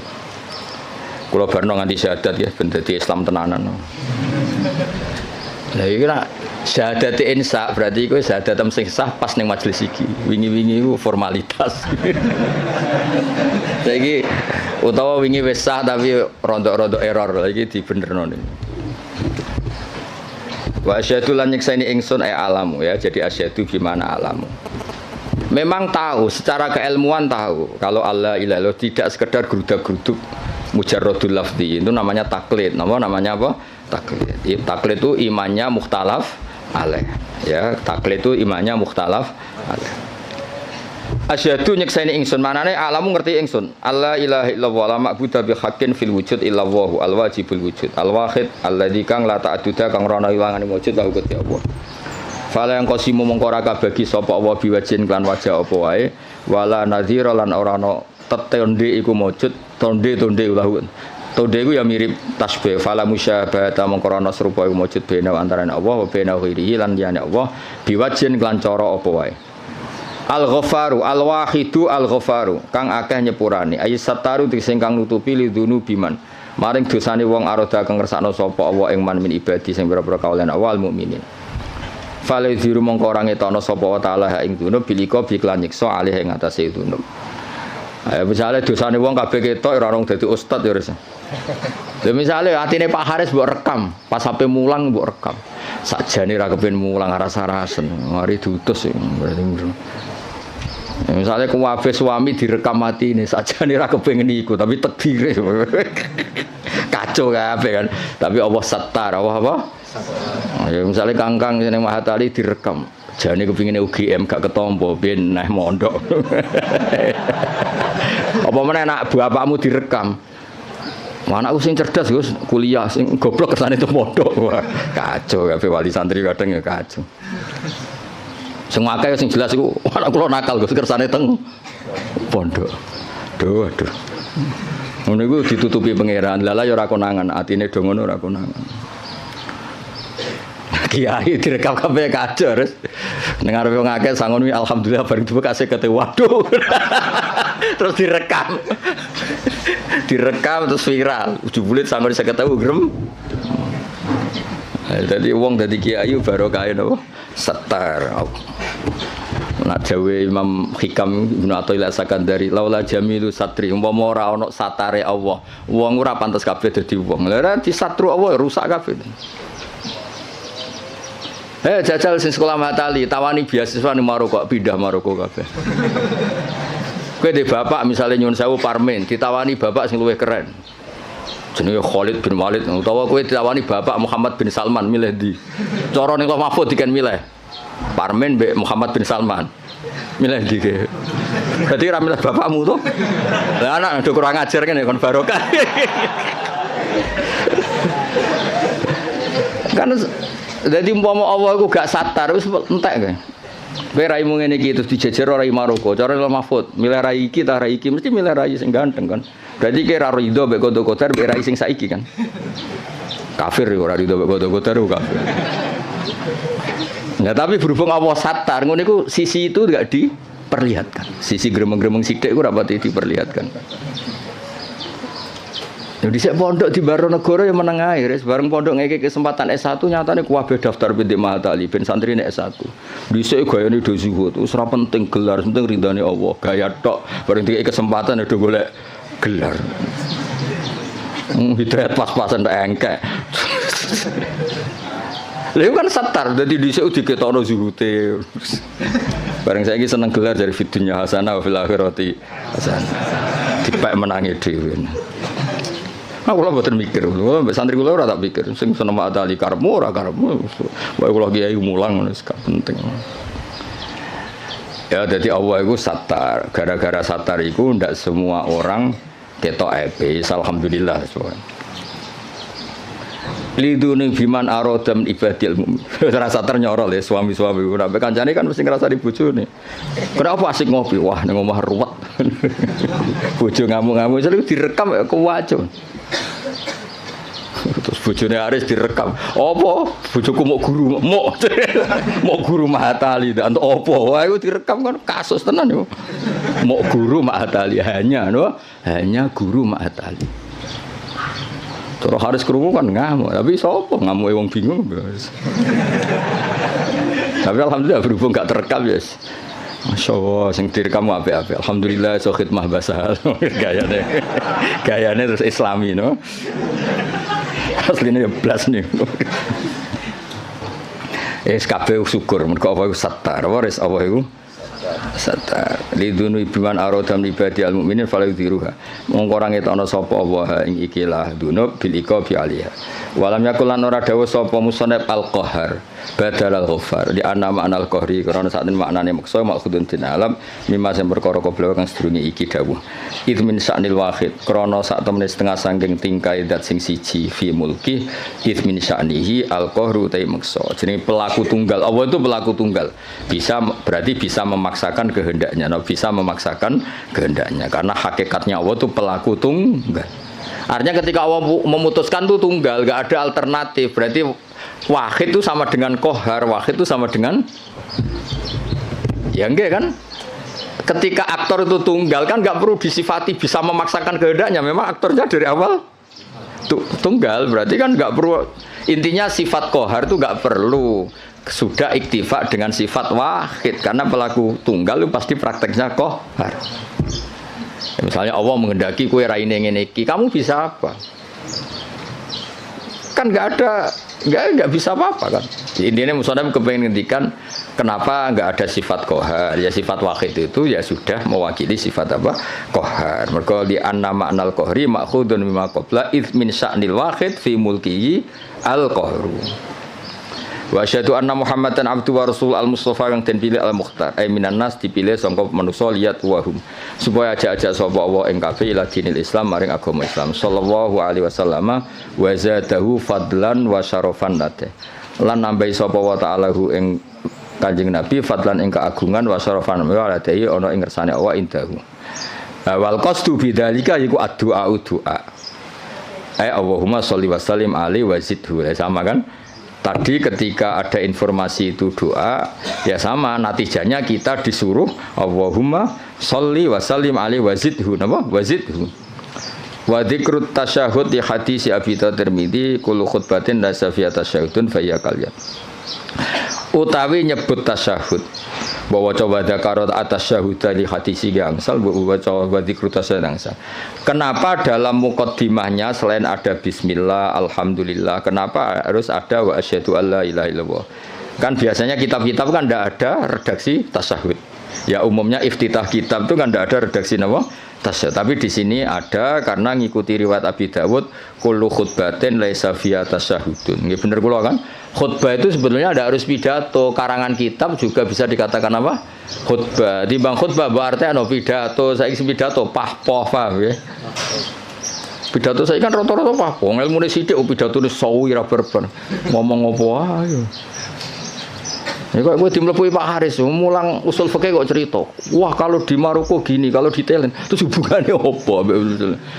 Kula barno nganti syahadat ya ben dadi Islam tenanan. Lah iki nak syahadat insya berarti iku syahadat sing sah pas ning majelis iki. Wingi-wingi iku formalitas. Saiki utawa wingi wis sah tapi rontok-rontok error lagi dibenerno niku. Wa asyhadu lan nyekseni ingsun alamu ya. Jadi asyhadu gimana alamu. Memang tahu secara keilmuan tahu kalau Allah ilaha tidak sekedar gerudak-geruduk mujarrodul lafzi itu namanya taklid. Namanya apa? Taklid. Taklid itu imannya mukhtalaf alaih. Ya, taklid itu imannya mukhtalaf alaih. Asyhadu nyekseni ingsun manane alamu ngerti ingsun. Allah ilaha illallah la ma'budu bi haqqin fil wujud illallah al wajibul wujud al wahid alladzi kang la ta'duda kang ora ana ilangane wujud la Gusti Allah. Fala yang qasimu mongko ora kabagi sapa Allah biwajin kan wajah apa wae wala nadhira lan ora ana tetonde iku wujud tonde ulah. Tonde iku ya mirip tasbih fala musyabahata mongko ana serupa iku wujud bena antarané Allah wa bena ghairihi lan liyane Allah biwajin kan cara apa wae. Al-Ghafaru al-Wahidu al-Ghafaru kang akeh nyepurane ayat sataru sing kang nutupi lidunu biman maring dosane wong aroda kang ngersakno sapa Allah ing man min ibadi sing pira-pira kaulan awal mukminin fale diru mongko ora ngetono sapa wa taala ing dunub bilika biklan nyiksa alih ing atase dunub. Ayo misale dosane wong kabeh ketok ora dadi ustad ya wis. Lha misale atine Pak Haris mbok rekam pas sampe mulang mbok rekam Sakjane ra kepen mulang rasa-rasen. Mari diutus berarti. Misalnya kuwabe suami direkam mati ini sakjane ra kepengin iku tapi takdire. Kacau kabeh kan. Tapi Allah sattar, apa? Ya misalnya kangkang ning Mahatali direkam. Jane kepingine UGM gak ketompo ben neh mondok. Apa meneh anak bapakmu direkam. Anakku sing cerdas Gus, kuliah sing goblok kersane itu mondok. Wah, kacau kabeh wali santri kadang ya kacau. Sing akeh sing jelas iku anak kula nakal Gus kersane teng pondok. Aduh. Ngono iku ditutupi pangeran. Lala ya ora konangan, atine do ngono ora konangan. Kiai direkam kabeh kacau terus. Ning arepe wong akeh sangon wi alhamdulillah bareng dibekase kate waduh. Terus direkam. Direkam terus viral. Jebule sangon 50.000 grem. Dadi wong dadi kiai barokah napa? Setar. Nak dawe Imam Hikam Ibnu Athaillah Sakandari laula jamilu satri umpama ora ana satare Allah wong ora pantes kabeh dadi wong. Lah disatru Allah rusak kabeh. Jajal sing sekolah Matali tawani beasiswa ning Maroko pindah Maroko kabeh. Kowe de bapak misale nyun sewu Parmen ditawani bapak sing luwih keren. Jenenge Khalid bin Walid utawa kowe ditawani bapak Muhammad bin Salman milih ndi? Cara ning Loh Mahfud diken milih. Parmen mbek Muhammad bin Salman. Milih ndi ke? Berarti ra milih bapakmu to? Lah anak do kurang ajar kene kon barokah. Kan dadi umpama Allah iku gak satar wis entek kae. Kowe raimu ngene iki terus dijejer rai Maroko, cara Loh Mahfud, milih rai iki ta rai iki mesti milih rai sing ganteng kan. Berarti kira rido mbek kodo-kodar mbek rai sing saiki kan. Kafir ora rido mbek kodo-kodar kafir. Nah tapi berhubung Allah satar, ngono iku sisi itu enggak diperlihatkan. Sisi gremeng-gremeng sithik ku rapati diperlihatkan. Jadi saya pondok di Baronegoro yang meneng ae, bareng pondok ngeke kesempatan S1 nyatane kuwabe daftar Binti Mahatali ben santrine S1. Dhisik gayane do zuhud, wis ora penting gelar, penting ridane Allah. Gaya tok, bareng dikek kesempatan do golek gelar. Hidayat pas-pasan tak engkek. Lha kan satar dadi dhisik diketokno zuhute. Bareng saiki seneng gelar dari fidunya hasanah wa fil akhirati hasanah. Dipek menangi dhewe. Aku lah buatan mikir, santri kula ora tak pikir, sing seneng Mahatali karepmu ora karepmu, wae kula kiai mulang wis gak penting. Ya dadi Allah iku satar, gara-gara satar iku ndak semua orang ketok ape, alhamdulillah soalnya. Lidune biman arodam ibadil mukmin. Rasa ternyorol ya suami-suami ora kancane kan mesti ngrasa di bojone. Kenapa asik ngopi? Wah ning omah ruwet. Bojo ngamuk-ngamuk jadi direkam ya kuwaco. Terus bojone Aris direkam. Apa? Bojoku mau guru, mau guru Mahatali ndak entuk apa. Wah iku direkam kan kasus tenan yo. Mau guru Mahatali hanya guru Mahatali. Terus Haris krungu kan ngamuk, tapi sapa ngamuke wong bingung. Tapi alhamdulillah berhubung gak terekam ya. Masyaallah sing direkam apik-apik. Alhamdulillah iso khidmah bahasa gayane terus Islami no. Asline ya blas nih. Kabeh syukur mergo apa iku satar, waris apa iku satar lidunu biman aradam ibadi al mukminin fala yudhiruha mongko ora ngetokno sapa Allah ing ikilah dunub bil iqabi alaiha walam yakul lan ora dawuh sapa musannaf al qahar badal al ghafar di ana makna al qahri karena sak maknane maksa maksudun din alam mimma sing perkara koblo kang sedurunge iki dawuh idmin sa'nil wahid krana sak temene setengah saking tingkai dat sing siji fi mulki idmin sa'nihi al qahru ta maksa jenenge pelaku tunggal Allah itu pelaku tunggal bisa berarti bisa memaksakan kehendaknya, bisa memaksakan kehendaknya karena hakikatnya Allah itu pelaku tunggal. Artinya ketika Allah memutuskan itu tunggal, gak ada alternatif. Berarti wahid itu sama dengan qahar, wahid itu sama dengan ya enggak kan? Ketika aktor itu tunggal kan gak perlu disifati bisa memaksakan kehendaknya. Memang aktornya dari awal tunggal, berarti kan gak perlu. Intinya sifat qahar itu gak perlu. Sudah iktifa dengan sifat wahid karena pelaku tunggal itu pasti prakteknya qahar. Ya, misalnya Allah menghendaki kowe raine ngene iki, kamu bisa apa? Kan enggak bisa apa-apa kan. Intinya Musonab kepengen ngendikan kenapa enggak ada sifat qahar. Ya sifat wahid itu ya sudah mewakili sifat apa? Qahar. Mergo di anna ma'nal qahri ma'khudun mimma qabla id min sya'nil wahid fi mulkihi al-qahru. Wa asyhadu anna Muhammadan abdu wa rasul al-mustafa yang den pilih al-mukhtar ay minan nas dipilih sangka manusa liyat wahum supaya ajak-ajak sapa Allah ing kabeh ila dinil Islam maring agama Islam sallallahu alaihi wasallam wa zadahu fadlan wa syarafan late lan nambahi sapa wa ta'ala hu ing Kanjeng Nabi fadlan ing keagungan wa syarafan wa late ana ing ngersane Allah indahu wal qasdu bidzalika iku addu'a du'a ay Allahumma sholli wa sallim alaihi wa zidhu sama kan. Tadi ketika ada informasi itu doa, ya sama natijanya kita disuruh Allahumma sholli wa sallim alaihi wa zidhu, napa? Wa zidhu. Wa dzikrut tasyahhud di hadis Abi Tirmidzi kullu khutbatin la safiya tasyahhudun fa ya kalyan. Utawi nyebut tasyahud bahwa coba dakarat atas syahudah di hadis gangsal bahwa coba dzikrut tasyahud gangsal. Kenapa dalam muqaddimahnya selain ada bismillah, alhamdulillah, kenapa harus ada wa asyhadu alla ilaha illallah? Kan biasanya kitab-kitab kan tidak ada redaksi tasyahud. Ya umumnya iftitah kitab itu kan tidak ada redaksi nama tasyahud. Tapi di sini ada karena ngikuti riwayat Abi Dawud kullu khutbatin laisa fiha tasyahudun. Nggih bener kula kan? Khutbah itu sebetulnya tidak harus pidato, karangan kitab juga bisa dikatakan apa? Khutbah. Timbang khutbah berarti ana pidato, saiki pidato pahpoh paham ya. Pidato saiki kan rata-rata pahpoh, ilmune sithik pidatone sawi ra berber. Ngomong apa ae. Ya kok kowe dimlepuhi Pak Haris, mulang usul fikih kok cerita. Wah, kalau di Maroko gini, kalau di Thailand, terus hubungannya apa?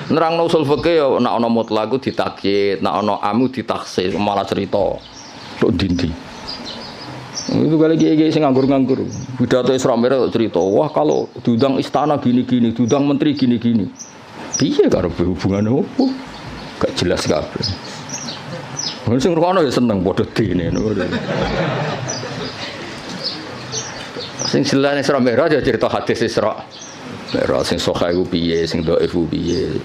Nerangno usul fikih ya nek ana mutlaq ditakyid, nek ana amu ditaksis, malah cerita. Tok dindi. Itu kali kiai sing nganggur-nganggur. Pidato Isra Mi'raj cerita, wah kalau diundang istana gini-gini, diundang menteri gini-gini. Piye karo hubungannya apa? Gak jelas kabeh. Wong sing ngrungokno ya seneng padha dene. Sing jelas Isra Mi'raj ya cerita hadis Isra Mi'raj sing sahih ku piye, sing dhaif ku piye.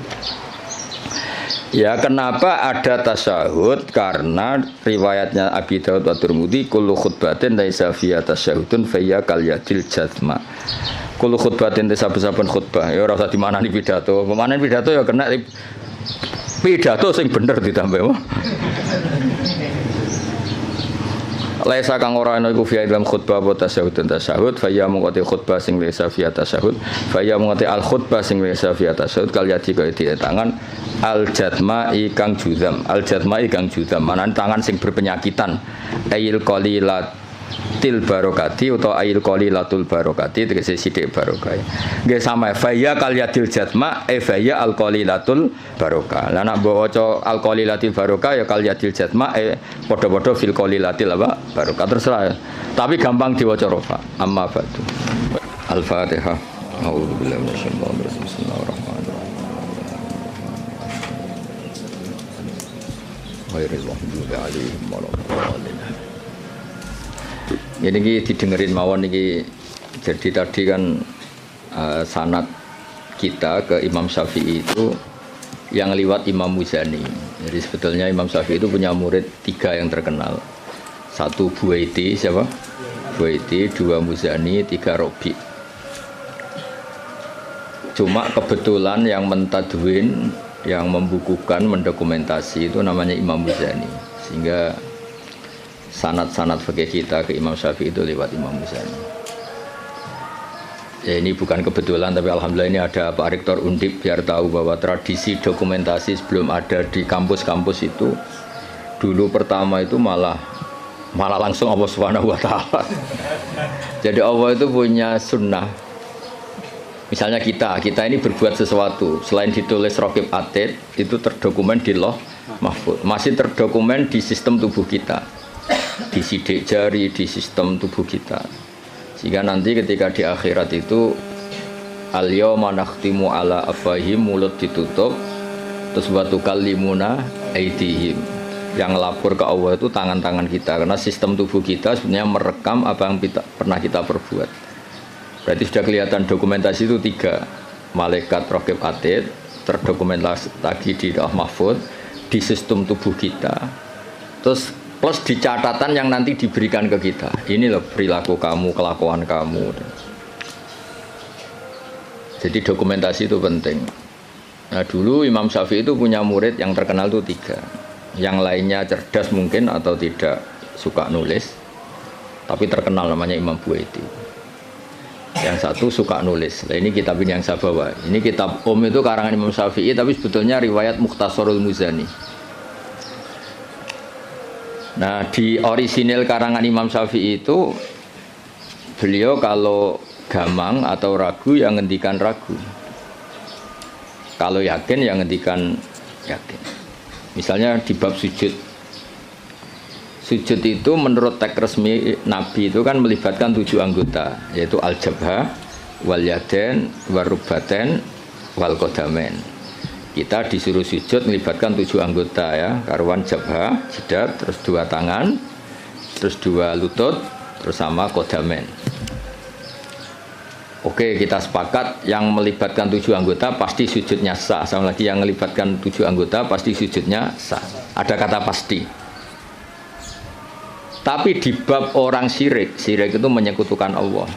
Ya kenapa ada tasyahud? Karena riwayatnya Abi Dawud wa Tirmidzi kullu khutbatin laisa fiha tasyahudun fa hiya kal yadil jazma. Kullu khutbatin saben-saben khutbah ya ora usah dimanani pidato. Pemanen pidato ya kena pidato sing bener ditambah. Laisa kang ora ana iku fi dalam khutbah apa tasyahud fa ya mungkoti khutbah sing laisa fi tasyahud fa ya mungkoti al khutbah sing laisa fi tasyahud kal yadi kaya di tangan al jatma'i kang juzam manan tangan sing berpenyakitan ayil qalilatil barokati utawa ayil qalilatul barokati tegese sithik barokah nggih sama fa ya kal yadil jatma fa ya al qalilatul barokah lan nek waca al qalilatil barokah ya kal yadil jatma padha-padha fil qalilatil apa barokah terserah tapi gampang diwaca rofa amma ba'du al-fatihah a'udzubillahi minasyaitonir rajim bismillahirrahmanirrahim ghairil maghdubi 'alaihim waladdallin. Ini didengerin mawon niki. Jadi tadi kan sanad kita ke Imam Syafi'i itu yang lewat Imam Muzani. Jadi sebetulnya Imam Syafi'i itu punya murid 3 yang terkenal. 1 Buaiti, siapa? Buaiti, 2 Muzani, 3 Robi. Cuma kebetulan yang mentadwin, yang membukukan, mendokumentasi itu namanya Imam Muzani. Sehingga sanad-sanad fikih kita ke Imam Syafi'i itu lewat Imam Muzani. Ya ini bukan kebetulan, tapi alhamdulillah ini ada Pak Rektor Undip biar tahu bahwa tradisi dokumentasi sebelum ada di kampus-kampus itu dulu pertama itu malah langsung Allah Subhanahu wa taala. Jadi Allah itu punya sunnah. Misalnya kita ini berbuat sesuatu selain ditulis Raqib Atid itu terdokumen di Lauh Mahfuz, masih terdokumen di sistem tubuh kita, di sidik jari, di sistem tubuh kita, sehingga nanti ketika di akhirat itu al-yawma nakhtimu ala afwahihim, mulut ditutup, terus wa tukallimuna aydihim, yang lapor ke Allah itu tangan-tangan kita, karena sistem tubuh kita sebenarnya merekam apa yang pernah kita perbuat. Berarti sudah kelihatan dokumentasi itu 3. Malaikat Raqib Atid terdokumentasi lagi di Lauh Mahfuz, di sistem tubuh kita. Terus plus di catatan yang nanti diberikan ke kita. Ini loh perilaku kamu, kelakuan kamu. Jadi dokumentasi itu penting. Nah dulu Imam Syafi'i itu punya murid yang terkenal itu 3. Yang lainnya cerdas mungkin atau tidak suka nulis, tapi terkenal namanya Imam Buaiti. Yang satu suka nulis. Nah ini kitab ini yang saya bawa. Ini kitab itu karangan Imam Syafi'i, tapi sebetulnya riwayat Mukhtasarul Muzani. Nah di orisinil karangan Imam Syafi'i itu beliau kalau gamang atau ragu yang ngendikan ragu, kalau yakin yang ngendikan yakin. Misalnya di bab sujud itu menurut teks resmi Nabi itu kan melibatkan 7 anggota, yaitu al-jabha, wal yaden, warubaten, wal qadamen. Kita disuruh sujud melibatkan 7 anggota ya, karuan jabha, jidat, terus 2 tangan, terus 2 lutut, terus sama qadamen. Oke, kita sepakat yang melibatkan 7 anggota pasti sujudnya sah. Sama lagi yang melibatkan 7 anggota pasti sujudnya sah. Ada kata pasti. Tapi di bab orang syirik itu menyekutukan Allah.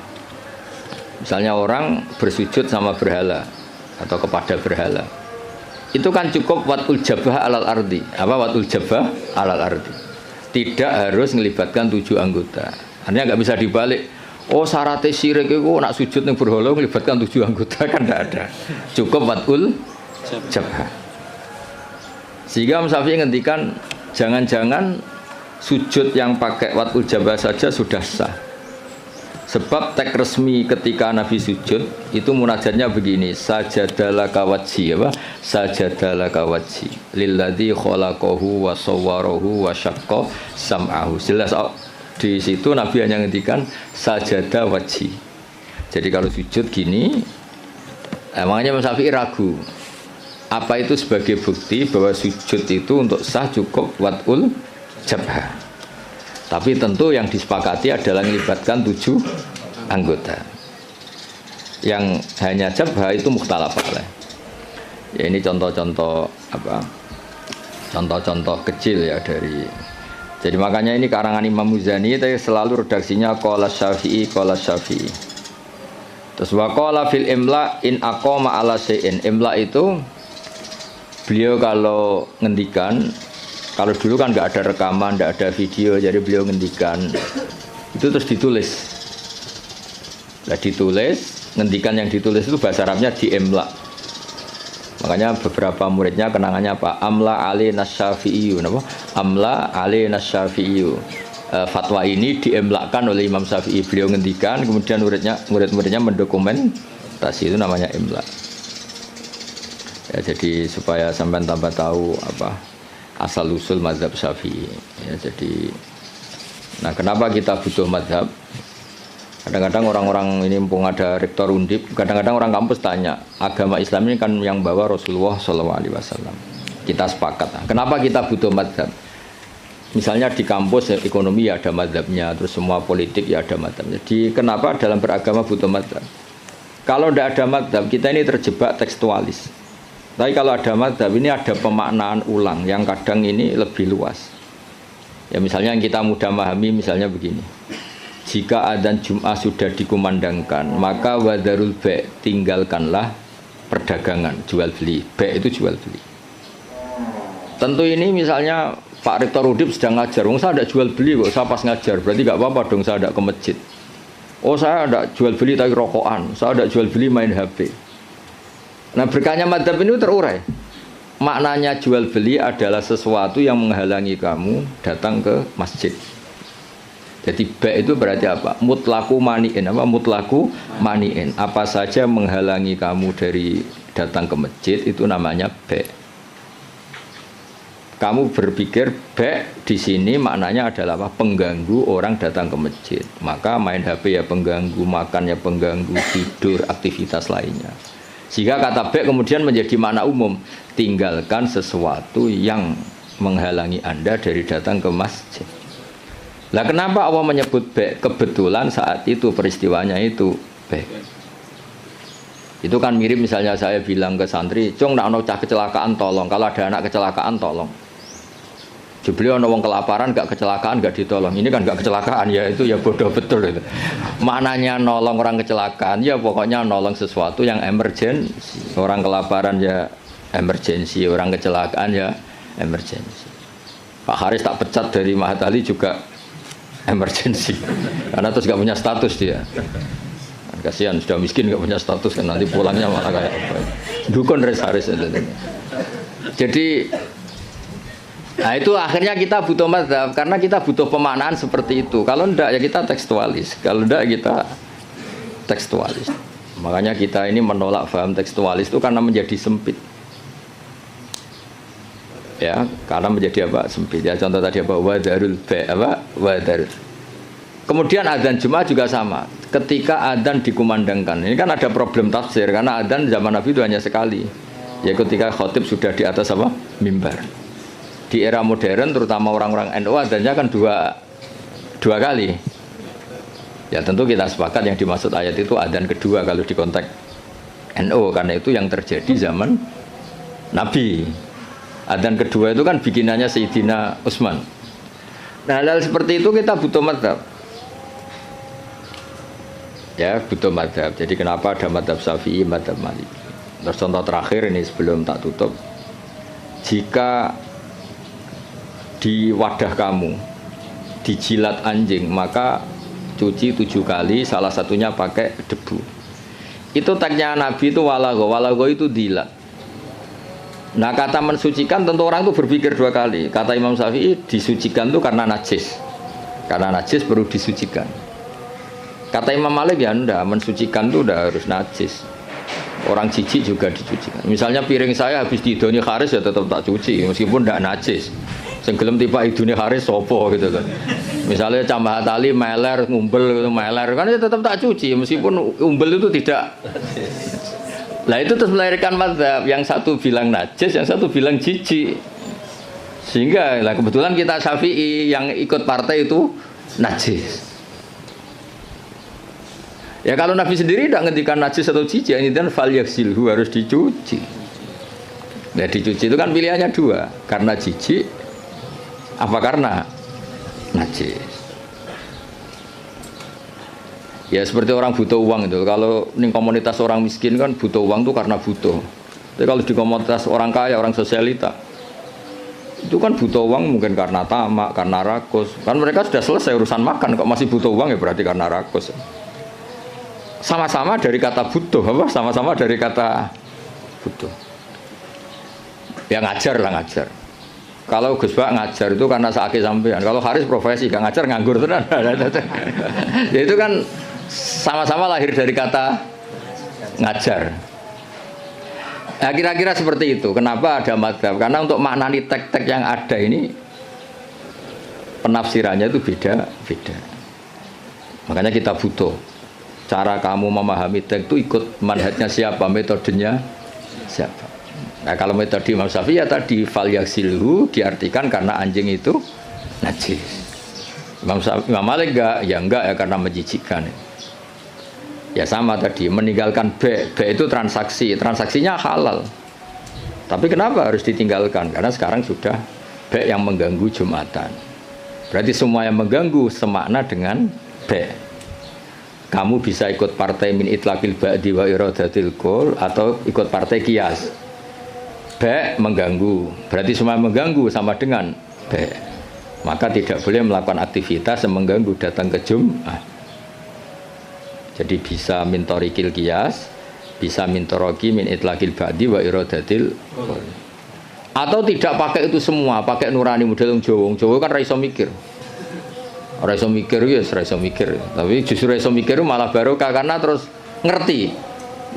Misalnya orang bersujud sama berhala atau kepada berhala. Itu kan cukup watul jabah alal ardi. Apa watul jabah alal ardi? Tidak harus melibatkan 7 anggota. Artinya nggak bisa dibalik. Oh syaratnya syirik itu nak sujud yang berhala melibatkan 7 anggota kan tidak ada. Cukup watul jabah. Sehingga Imam Syafi'i ngendikan jangan-jangan sujud yang pakai watul jabah saja sudah sah. Sebab teks resmi ketika Nabi sujud itu munajatnya begini, sajadalaka wajhi apa? Sajadalaka wajhi lilladzi khalaqahu wa sawwarahu wa syaqqa sam'ahu. Jelas di situ Nabi hanya ngendikan sajada wajhi. Jadi kalau sujud gini, emangnya Imam Syafi'i ragu. Apa itu sebagai bukti bahwa sujud itu untuk sah cukup watul jabha. Tapi tentu yang disepakati adalah melibatkan 7 anggota. Yang hanya jabha itu mukhtalaf alaih. Ya ini contoh-contoh apa? Contoh-contoh kecil ya dari. Jadi makanya ini karangan Imam Muzani itu selalu redaksinya qala Syafi'i qala Syafi'i. Terus wa qala fil imla in aqama ala syai'in. Imla itu beliau kalau ngendikan, kalau dulu kan nggak ada rekaman, nggak ada video, jadi beliau ngendikan itu terus ditulis. Nah ditulis, ngendikan yang ditulis itu bahasa Arabnya di imla. Makanya beberapa muridnya kenangannya apa? Amla ali nasyafi'iyu, apa? Amla ali nasyafi'iyu. Fatwa ini diemlakkan oleh Imam Syafi'i. Beliau ngendikan, kemudian murid-muridnya mendokumentasi, itu namanya imla. Ya, jadi supaya sampai tambah tahu apa asal usul mazhab Syafi'i. Ya, jadi, nah kenapa kita butuh mazhab? Kadang-kadang orang-orang ini mumpung ada rektor Undip, kadang-kadang orang kampus tanya, agama Islam ini kan yang bawa Rasulullah SAW. Kita sepakat. Kenapa kita butuh mazhab? Misalnya di kampus ya, ekonomi ya ada mazhabnya, terus semua politik ya ada mazhabnya. Jadi kenapa dalam beragama butuh mazhab? Kalau tidak ada mazhab, kita ini terjebak tekstualis. Tapi kalau ada mazhab ini ada pemaknaan ulang yang kadang ini lebih luas. Ya misalnya yang kita mudah memahami misalnya begini. Jika adzan Jum'ah sudah dikumandangkan, maka wadarul ba' tinggalkanlah perdagangan, jual beli. Ba' itu jual beli. Tentu ini misalnya Pak Rektor Udip sedang ngajar, saya tidak jual beli kok, saya pas ngajar, berarti nggak apa-apa dong saya tidak ke masjid. Oh saya tidak jual beli tapi rokokan, saya tidak jual beli main HP. Nah berkahnya madzhab ini terurai. Maknanya jual beli adalah sesuatu yang menghalangi kamu datang ke masjid. Jadi ba' itu berarti apa? Mutlaku mani'in. Apa mutlaku mani'in? Apa saja menghalangi kamu dari datang ke masjid itu namanya ba'. Kamu berpikir ba' di sini maknanya adalah apa? Pengganggu orang datang ke masjid. Maka main HP ya pengganggu, makan ya pengganggu, tidur, aktivitas lainnya. Sehingga kata ba' kemudian menjadi makna umum. Tinggalkan sesuatu yang menghalangi Anda dari datang ke masjid. Lah kenapa Allah menyebut ba'? Kebetulan saat itu peristiwanya itu ba'. Itu kan mirip misalnya saya bilang ke santri, "Cung, nak ono cah kecelakaan tolong. Kalau ada anak kecelakaan tolong." Jebule ana wong kelaparan gak kecelakaan gak ditolong. Ini kan gak kecelakaan ya itu ya bodoh betul itu. Maknanya nolong orang kecelakaan ya pokoknya nolong sesuatu yang emergensi. Orang kelaparan ya emergensi, orang kecelakaan ya emergensi. Pak Haris tak pecat dari Mahatali juga emergensi. Karena terus gak punya status dia. Kasihan sudah miskin gak punya status kan nanti pulangnya malah kayak apa. Dukun Haris. Jadi nah itu akhirnya kita butuh mazhab karena kita butuh pemaknaan seperti itu. Kalau enggak ya kita tekstualis. Kalau enggak kita tekstualis. Makanya kita ini menolak paham tekstualis itu karena menjadi sempit. Ya, karena menjadi apa? Sempit. Ya contoh tadi apa? Wadarul wadarul. Kemudian adzan Jumat juga sama. Ketika adzan dikumandangkan. Ini kan ada problem tafsir karena adzan zaman Nabi itu hanya sekali. Ya ketika khotib sudah di atas apa? Mimbar. Di era modern terutama orang-orang NU adanya kan dua kali. Ya tentu kita sepakat yang dimaksud ayat itu adzan kedua kalau di konteks NU karena itu yang terjadi zaman Nabi. Adzan kedua itu kan bikinannya Sayyidina Utsman. Nah hal seperti itu kita butuh mazhab. Ya butuh mazhab. Jadi kenapa ada mazhab Syafi'i, mazhab Maliki. Terus contoh terakhir ini sebelum tak tutup. Jika di wadah kamu dijilat anjing maka cuci 7 kali, salah satunya pakai debu. Itu tagnya Nabi itu walago itu dilat. Nah kata mensucikan tentu orang itu berpikir 2 kali. Kata Imam Syafi'i disucikan itu karena najis perlu disucikan. Kata Imam Malik ya enggak, mensucikan itu udah harus najis. Orang jijik juga dicucikan. Misalnya piring saya habis didoni Haris ya tetap tak cuci meskipun enggak najis. Senggelem tiba idune Haris sopo gitu kan. Misalnya Cambah Tali meler ngumbel gitu meler kan ya tetap tak cuci meskipun umbel itu tidak. Lah itu terus melahirkan mazhab yang satu bilang najis, yang satu bilang jijik. Sehingga lah kebetulan kita Syafi'i yang ikut partai itu najis. Ya kalau Nabi sendiri tidak ngendikan najis atau jijik, ini dan fal yaksilhu harus dicuci. Nah dicuci itu kan pilihannya 2, karena jijik apa karena najis. Ya seperti orang butuh uang itu. Kalau di komunitas orang miskin kan butuh uang itu karena butuh. Tapi kalau di komunitas orang kaya, orang sosialita itu kan butuh uang mungkin karena tamak, karena rakus. Kan mereka sudah selesai urusan makan, kok masih butuh uang ya berarti karena rakus. Sama-sama dari kata butuh, apa? Sama-sama dari kata butuh. Ya ngajar lah ngajar. Kalau Gus Bak ngajar itu karena sakit sampean. Kalau Haris profesi gak ngajar nganggur tenan. Ya itu kan sama-sama lahir dari kata ngajar. Nah, kira-kira seperti itu. Kenapa ada mazhab? Karena untuk maknani tek-tek yang ada ini penafsirannya itu beda-beda. Makanya kita butuh cara kamu memahami tek itu ikut manhajnya siapa, metodenya siapa. Nah kalau metode Imam Syafi'i ya tadi fal yaksilhu diartikan karena anjing itu najis. Imam Malik enggak ya karena menjijikkan. Ya sama tadi meninggalkan B itu transaksinya halal. Tapi kenapa harus ditinggalkan? Karena sekarang sudah B yang mengganggu Jumatan. Berarti semua yang mengganggu semakna dengan B. Kamu bisa ikut partai min itlaqil ba'di wa iradatil qul atau ikut partai qiyas. B mengganggu, berarti semua mengganggu sama dengan B. Maka tidak boleh melakukan aktivitas yang mengganggu datang ke Jumat. Jadi bisa min thariqil qiyas, bisa min thariqi min itlaqil ba'di wa iradatil qul. Atau tidak pakai itu semua, pakai nurani model Jawa kan ra iso mikir. Ora iso mikir ya ora iso mikir. Tapi justru iso mikir malah barokah karena terus ngerti.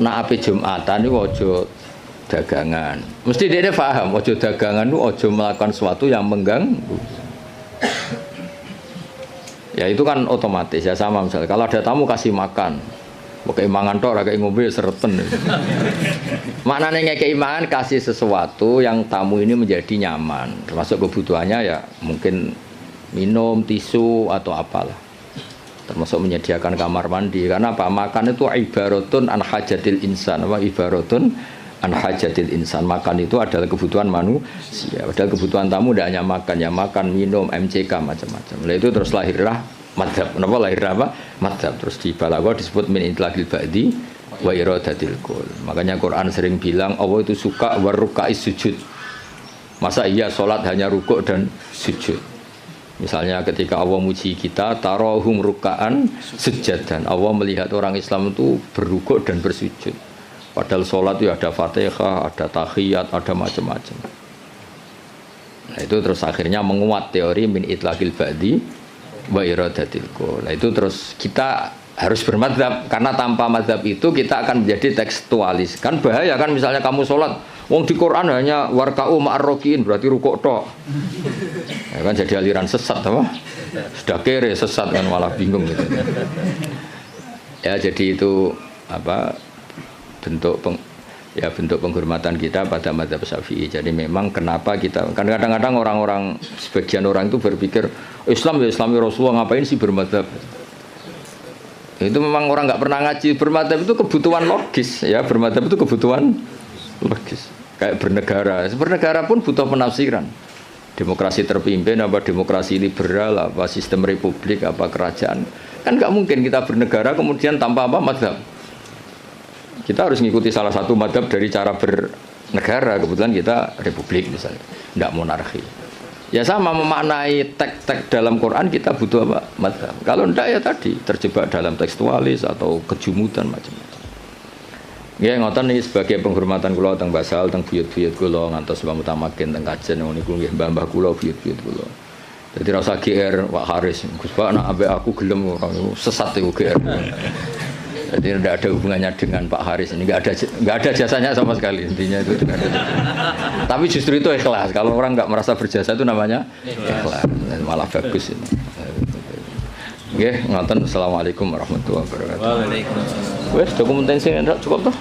Nah ape Jumatan niku aja dagangan. Mesti dia paham aja dagangan itu aja melakukan sesuatu yang mengganggu. Ya itu kan otomatis ya sama misalnya kalau ada tamu kasih makan. Pakai mangan tok ora kayak ngombe sereten. Maknanya ngekei mangan kasih sesuatu yang tamu ini menjadi nyaman. Termasuk kebutuhannya ya mungkin minum, tisu atau apalah. Termasuk menyediakan kamar mandi karena apa? Makan itu ibaratun an hajatil insan, apa ibaratun an hajatil insan. Makan itu adalah kebutuhan manusia. Padahal kebutuhan tamu tidak hanya makan, ya makan, minum, MCK macam-macam. Nah itu terus lahirlah madzhab. Kenapa lahir apa? Madzhab. Terus di balaghah disebut min itlaqil ba'di wa iradatil kul. Makanya Quran sering bilang Allah itu suka warukais sujud. Masa iya sholat hanya rukuk dan sujud? Misalnya ketika Allah muji kita, tarahum ruka'an sujadan. Allah melihat orang Islam itu berrukuk dan bersujud. Padahal sholat itu ada fatihah, ada tahiyat, ada macam-macam. Nah itu terus akhirnya menguat teori min itlaqil ba'di wa iradatil kul. Nah itu terus kita harus bermadzhab, karena tanpa madzhab itu kita akan menjadi tekstualis. Kan bahaya kan misalnya kamu sholat, wong di Quran hanya warka'u ma'arrokiin, berarti rukuk tok. Ya kan jadi aliran sesat apa? Sudah kere sesat kan malah bingung gitu. Ya jadi itu apa bentuk penghormatan kita pada madzhab Syafi'i. Jadi memang kenapa kita kan kadang-kadang orang-orang sebagian orang itu berpikir Islam ya Islami Rasulullah, ngapain sih bermadzhab? Itu memang orang nggak pernah ngaji. Bermadzhab itu kebutuhan logis ya, bermadzhab itu kebutuhan logis. Kayak bernegara pun butuh penafsiran. Demokrasi terpimpin apa demokrasi liberal, apa sistem republik, apa kerajaan. Kan nggak mungkin kita bernegara kemudian tanpa apa madzhab. Kita harus mengikuti salah satu madzhab dari cara bernegara. Kebetulan kita republik misalnya, nggak monarki. Ya sama memaknai teks-teks dalam Quran kita butuh apa? Madzhab. Kalau enggak ya tadi terjebak dalam tekstualis atau kejumudan macam-macam. Ya ngoten niki sebagai penghormatan kula teng Basal, teng buyut-buyut kula ngantos Mbah Mutamakin teng Kajen niku nggih mbah-mbah kula buyut-buyut kula. Dadi ra usah GR Pak Haris. Gus Pak nek ambek aku gelem ora sesat iku GR. Jadi tidak ada hubungannya dengan Pak Haris ini, nggak ada jasanya sama sekali, intinya itu tidak ada. Tapi justru itu ikhlas. Kalau orang nggak merasa berjasa itu namanya ikhlas, malah bagus ini. Oke, ngoten. Assalamualaikum warahmatullahi wabarakatuh. Waalaikumsalam. Wes dokumentasi cukup tuh.